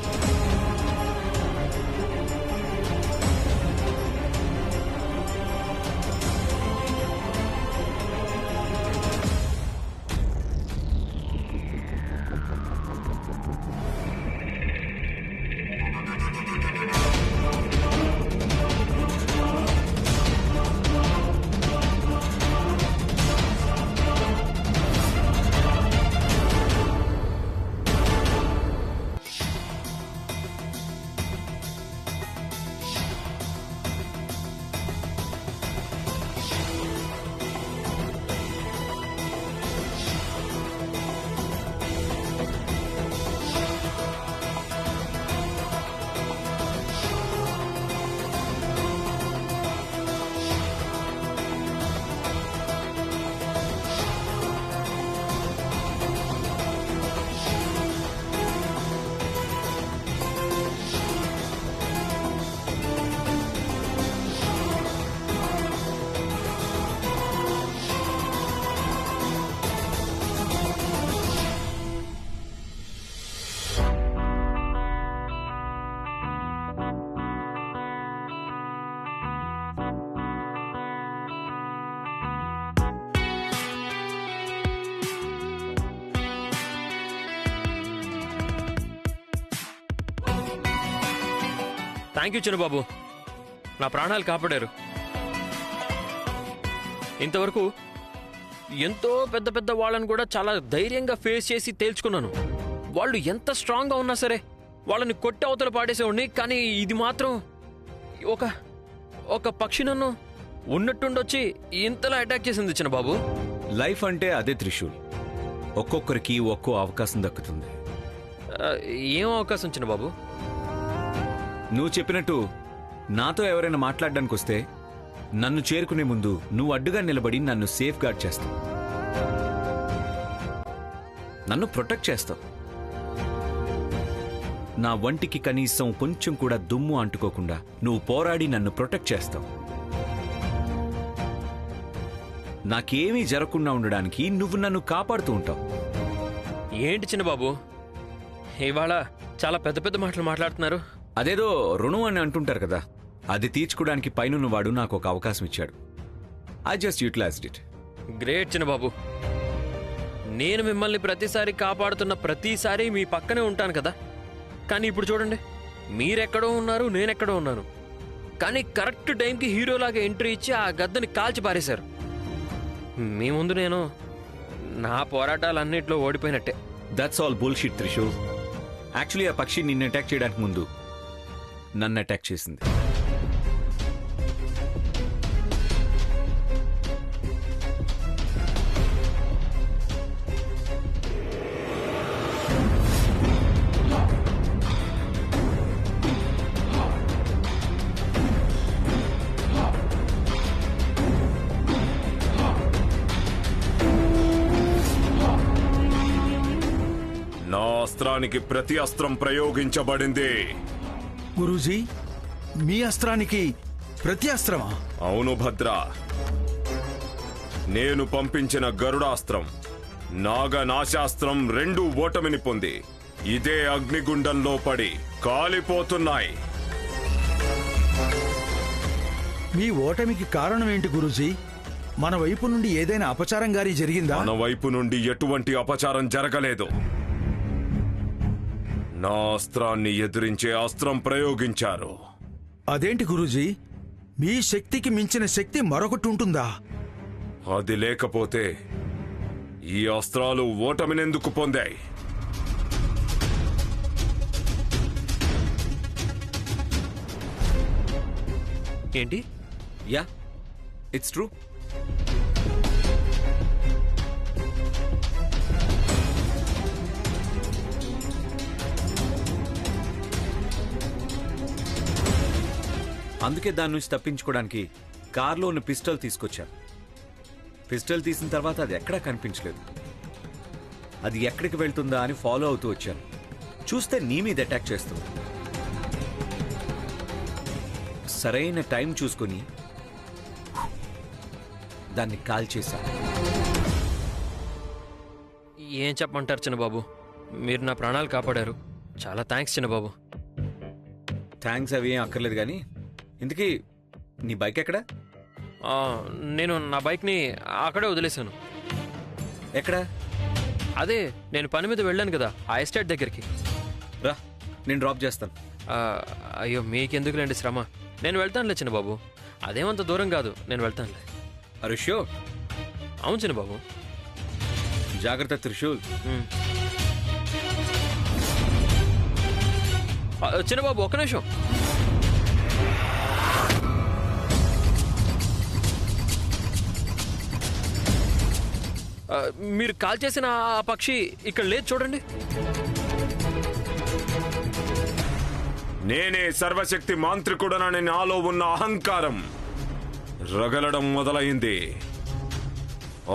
థ్యాంక్ యూ చిన్నబాబు, నా ప్రాణాలు కాపాడారు. ఇంతవరకు ఎంతో పెద్ద పెద్ద వాళ్ళని కూడా చాలా ధైర్యంగా ఫేస్ చేసి తేల్చుకున్నాను. వాళ్ళు ఎంత స్ట్రాంగ్గా ఉన్నా సరే వాళ్ళని కొట్టి అవతల పాడేసేవాడిని. కానీ ఇది మాత్రం ఒక పక్షి నన్ను ఉన్నట్టుండొచ్చి ఇంతలా అటాక్ చేసింది చిన్నబాబు.
లైఫ్ అంటే అదే త్రిశూల్. ఒక్కొక్కరికి ఒక్కో అవకాశం దక్కుతుంది.
ఏం అవకాశం చిన్నబాబు?
నువ్వు చెప్పినట్టు నాతో ఎవరైనా మాట్లాడడానికి వస్తే నన్ను చేరుకునే ముందు నువ్వు అడ్డుగా నిలబడి నన్ను సేఫ్ గార్డ్ చేస్తావు, నన్ను ప్రొటెక్ట్ చేస్తావు. నా వంటికి కనీసం కొంచెం కూడా దుమ్ము అంటుకోకుండా నువ్వు పోరాడి నన్ను ప్రొటెక్ట్ చేస్తావు. నాకేమీ జరగకుండా ఉండడానికి నువ్వు నన్ను కాపాడుతూ ఉంటావు.
ఏంటి చిన్నబాబు ఇవాళ చాలా పెద్ద పెద్ద మాటలు మాట్లాడుతున్నారు?
అదేదో రుణం అని అంటుంటారు కదా, అది తీర్చుకోవడానికి పైనున్నవాడు నాకు ఒక అవకాశం ఇచ్చాడు. I just utilized it.
Great చిన్నబాబు. నేను మిమ్మల్ని ప్రతిసారి కాపాడుతున్న ప్రతిసారి మీ పక్కనే ఉంటాను కదా. కానీ ఇప్పుడు చూడండి, మీరెక్కడో ఉన్నారు, నేనెక్కడో ఉన్నాను. కానీ కరెక్ట్ టైంకి హీరోలాగా ఎంట్రీ ఇచ్చి ఆ గద్దని కాల్చి పారేశారు. మీ ముందు నేను నా పోరాటాలన్నిట్లో ఓడిపోయినట్టే.
That's all bullshit Trishul. Actually ఆ పక్షి నిన్ను అటాక్ చేయడానికి ముందు నన్ను అటాక్ చేసింది.
నా అస్త్రానికి ప్రతి అస్త్రం ప్రయోగించబడింది.
గురూజీ, మీ అస్త్రానికి ప్రతి అస్త్రమా?
అవును భద్ర. నేను పంపించిన గరుడాస్త్రం, నాగనాశాస్త్రం రెండూ ఓటమిని పొంది ఇదే అగ్నిగుండంలో పడి కాలిపోతున్నాయి.
మీ ఓటమికి కారణం ఏంటి గురూజీ? మన వైపు నుండి ఏదైనా అపచారం గారి జరిగిందా?
మన వైపు నుండి ఎటువంటి అపచారం జరగలేదు. నా అస్త్రాన్ని ఎదిరించే అస్త్రం ప్రయోగించారు.
అదేంటి గురూజీ, మీ శక్తికి మించిన శక్తి మరొకటి ఉంటుందా?
అది లేకపోతే ఈ అస్త్రాలు ఓటమినెందుకు పొందాయి?
ఏంటి?
Yeah, it's true. అందుకే దాని నుంచి తప్పించుకోవడానికి కార్లో ఉన్న పిస్టల్ తీసుకొచ్చాను. పిస్టల్ తీసిన తర్వాత అది ఎక్కడా కనిపించలేదు. అది ఎక్కడికి వెళ్తుందా అని ఫాలో అవుతూ వచ్చాను. చూస్తే నీ మీద అటాక్ చేస్తుంది. సరైన టైం చూసుకొని దాన్ని కాల్ చేశాను.
ఏం చెప్పమంటారు చిన్నబాబు, మీరు నా ప్రాణాలు కాపాడారు. చాలా థ్యాంక్స్ చిన్నబాబు.
థ్యాంక్స్ అవి ఏం అక్కర్లేదు కానీ, ఇంతకీ నీ బైక్ ఎక్కడా?
నేను నా బైక్ని అక్కడే వదిలేశాను.
ఎక్కడా?
అదే నేను పని మీద వెళ్ళాను కదా, ఆ ఎస్టేట్ దగ్గరికి.
రా, నేను డ్రాప్ చేస్తాను.
అయ్యో మీకెందుకులేండి శ్రమ, నేను వెళ్తానులే చిన్నబాబు. అదేమంత దూరం కాదు, నేను వెళ్తానులే.
అరే షూర్?
అవును చిన్నబాబు.
జాగ్రత్త త్రిశూల్.
చిన్నబాబు ఒక్క నిమిషం. మీరు కాల్ చేసిన ఆ పక్షి ఇక్కడ లేదు చూడండి.
నేనే సర్వశక్తి మాంత్రికుడనని నాలో ఉన్న అహంకారం రగలడం మొదలైంది.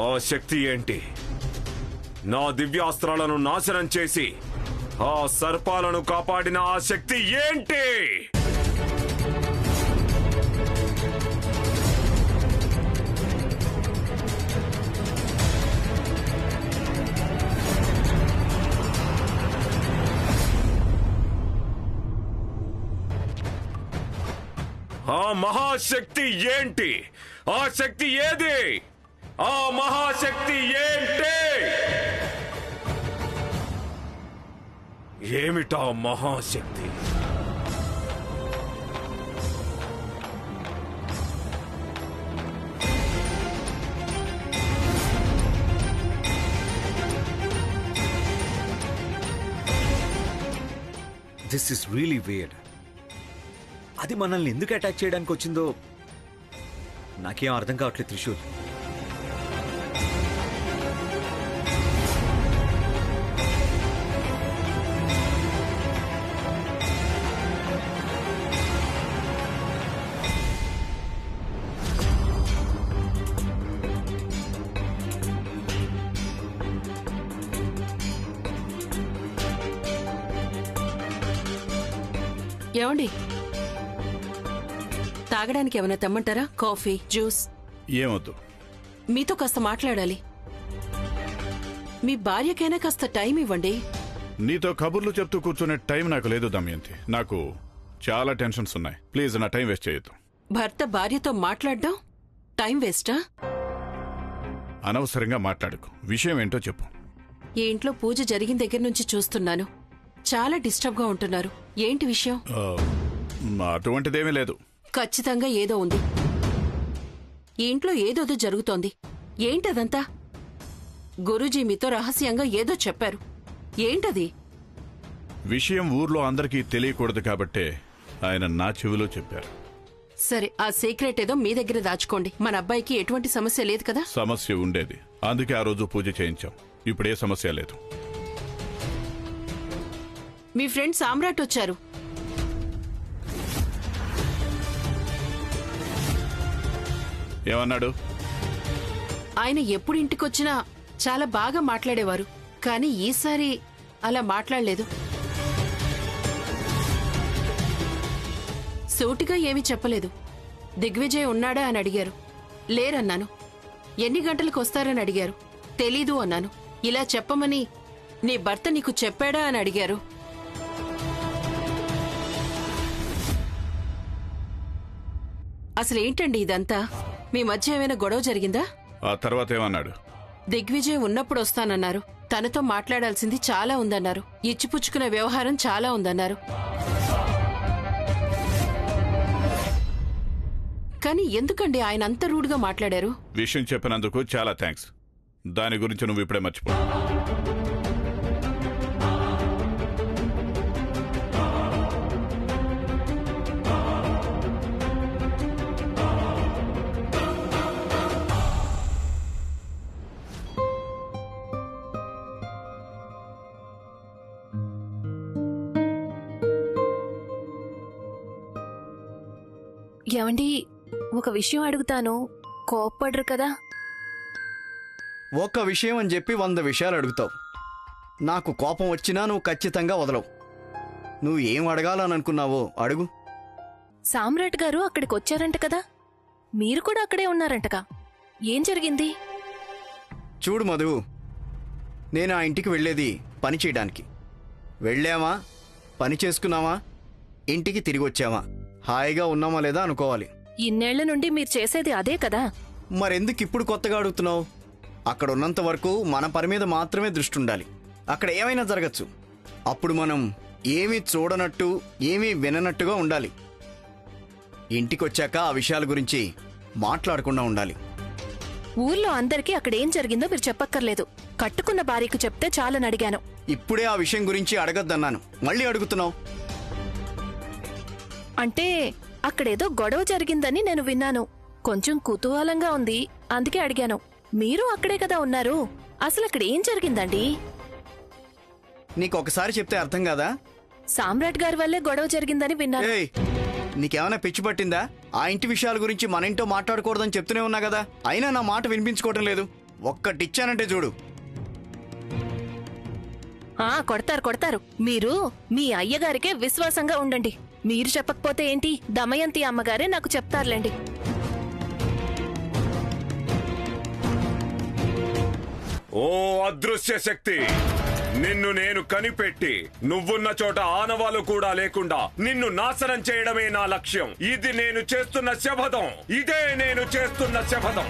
ఆ శక్తి ఏంటి? నా దివ్యాస్త్రాలను నాశనం చేసి ఆ సర్పాలను కాపాడిన ఆ శక్తి ఏంటి? ఆ మహాశక్తి ఏంటి? ఆ శక్తి ఏది? ఆ మహాశక్తి ఏంటి? ఏమిటా మహాశక్తి?
This is really weird. అది మనల్ని ఎందుకు అటాక్ చేయడానికి వచ్చిందో నాకేం అర్థం కావట్లేదు త్రిశూల్.
ఏమండి, తాగడానికి ఏమైనా తెమ్మంటారా? Coffee, juice?
ఏమొద్దు.
మీతో కాస్త మాట్లాడాలి. మీ భార్యకైనా కాస్త టైం ఇవ్వండి.
నీతో కబుర్లు చెప్తూ కూర్చునే టైం నాకు లేదు దమయంతి. నాకు చాలా టెన్షన్స్ ఉన్నాయి. ప్లీజ్ నా టైం వేస్ట్ చేయొద్దు.
భర్త భార్యతో మాట్లాడడం టైం వేస్టా?
అనవసరంగా మాట్లాడకు. విషయం ఏంటో చెప్పు.
ఈ ఇంట్లో పూజ జరిగిన దగ్గర నుంచి చూస్తున్నాను. చాలా డిస్టర్బ్ గా ఉంటున్నారు. ఏంటి విషయం?
అటువంటిదేమీ లేదు.
ఖచ్చితంగా ఏదో ఉంది. ఈ ఇంట్లో ఏదోదో జరుగుతోంది. ఏంటదంతా? గురూజీ మీతో రహస్యంగా ఏదో చెప్పారు. ఏంటది?
విషయం ఊర్లో అందరికీ తెలియకూడదు కాబట్టే ఆయన నా చెవిలో చెప్పారు.
సరే, ఆ సీక్రెట్ ఏదో మీ దగ్గర దాచుకోండి. మన అబ్బాయికి ఎటువంటి సమస్య లేదు కదా?
సమస్య ఉండేది, అందుకే ఆ రోజు పూజ చేయించాం. ఇప్పుడే సమస్య లేదు.
మీ ఫ్రెండ్ సామ్రాట్ వచ్చారు.
ఏమన్నాడు?
ఆయన ఎప్పుడు ఇంటికొచ్చినా చాలా బాగా మాట్లాడేవారు, కానీ ఈసారి అలా మాట్లాడలేదు. సూటిగా ఏమీ చెప్పలేదు. దిగ్విజయ్ ఉన్నాడా అని అడిగారు. లేరన్నాను. ఎన్ని గంటలకు వస్తారని అడిగారు. తెలీదు అన్నాను. ఇలా చెప్పమని నీ భర్త నీకు చెప్పాడా అని అడిగారు. అసలేంటండి ఇదంతా? మీ మధ్య ఏమైనా గొడవ జరిగిందా?
ఆ తర్వాత ఏమన్నాడు?
దిగ్విజయ్ ఉన్నప్పుడు వస్తానన్నారు. తనతో మాట్లాడాల్సింది చాలా ఉందన్నారు. ఇచ్చిపుచ్చుకునే వ్యవహారం చాలా ఉందన్నారు. కానీ ఎందుకండి ఆయన అంత రూడ్గా మాట్లాడారు?
విషయం చెప్పినందుకు చాలా థ్యాంక్స్. దాని గురించి నువ్వు ఇప్పుడే మర్చిపో.
ఏమండి, ఒక విషయం అడుగుతాను, కోప్పడరు కదా?
ఒక్క విషయం అని చెప్పి 100 విషయాలు అడుగుతావు. నాకు కోపం వచ్చినా నువ్వు ఖచ్చితంగా వదలవు. నువ్వు ఏం అడగాలని అనుకున్నావో అడుగు.
సామ్రాట్ గారు అక్కడికి వచ్చారంట కదా, మీరు కూడా అక్కడే ఉన్నారంటగా. ఏం జరిగింది?
చూడు మధు, నేను ఆ ఇంటికి వెళ్ళేది పని చేయడానికి. వెళ్ళామా, పని చేసుకున్నామా, ఇంటికి తిరిగి వచ్చామా, హాయిగా ఉన్నామా లేదా అనుకోవాలి.
ఇన్నేళ్ల నుండి మీరు చేసేది అదే కదా.
మరెందుకు ఇప్పుడు కొత్తగా అడుగుతున్నావు? అక్కడ ఉన్నంత వరకు మన పని మీద మాత్రమే దృష్టి ఉండాలి. అక్కడ ఏమైనా జరగచ్చు. అప్పుడు మనం ఏమీ చూడనట్టు ఏమీ విననట్టుగా ఉండాలి. ఇంటికొచ్చాక ఆ విషయాల గురించి మాట్లాడకుండా ఉండాలి.
ఊర్లో అందరికీ అక్కడేం జరిగిందో మీరు చెప్పక్కర్లేదు. కట్టుకున్న భార్యకు చెప్తే చాలని అడిగాను.
ఇప్పుడే ఆ విషయం గురించి అడగద్దన్నాను, మళ్ళీ అడుగుతున్నావు.
అంటే అక్కడేదో గొడవ జరిగిందని నేను విన్నాను. కొంచెం కుతూహలంగా ఉంది, అందుకే అడిగాను. మీరు అక్కడే కదా ఉన్నారు, అసలు అక్కడ ఏం జరిగిందండి?
నీకు ఒకసారి చెప్తే అర్థం కాదా?
సామ్రాట్ గారి వల్లే గొడవ జరిగిందని విన్నాను.
ఏయ్, నీకేమైనా పిచ్చి పట్టిందా? ఆ ఇంటి విషయాల గురించి మన ఇంట్లో మాట్లాడకూడదని చెప్తూనే ఉన్నా కదా, అయినా నా మాట వినిపించుకోవటం లేదు. ఒక్కటిచ్చానంటే చూడు.
కొడతారు. మీరు మీ అయ్యగారికే విశ్వాసంగా ఉండండి. మీరు చెప్పకపోతే ఏంటి, దమయంతి అమ్మగారే నాకు చెప్తారులేండి.
ఓ అదృశ్య శక్తి, నిన్ను నేను కనిపెట్టి నువ్వున్న చోట ఆనవాలు కూడా లేకుండా నిన్ను నాశనం చేయడమే నా లక్ష్యం. ఇది నేను చేస్తున్న శపథం. ఇదే నేను చేస్తున్న శపథం.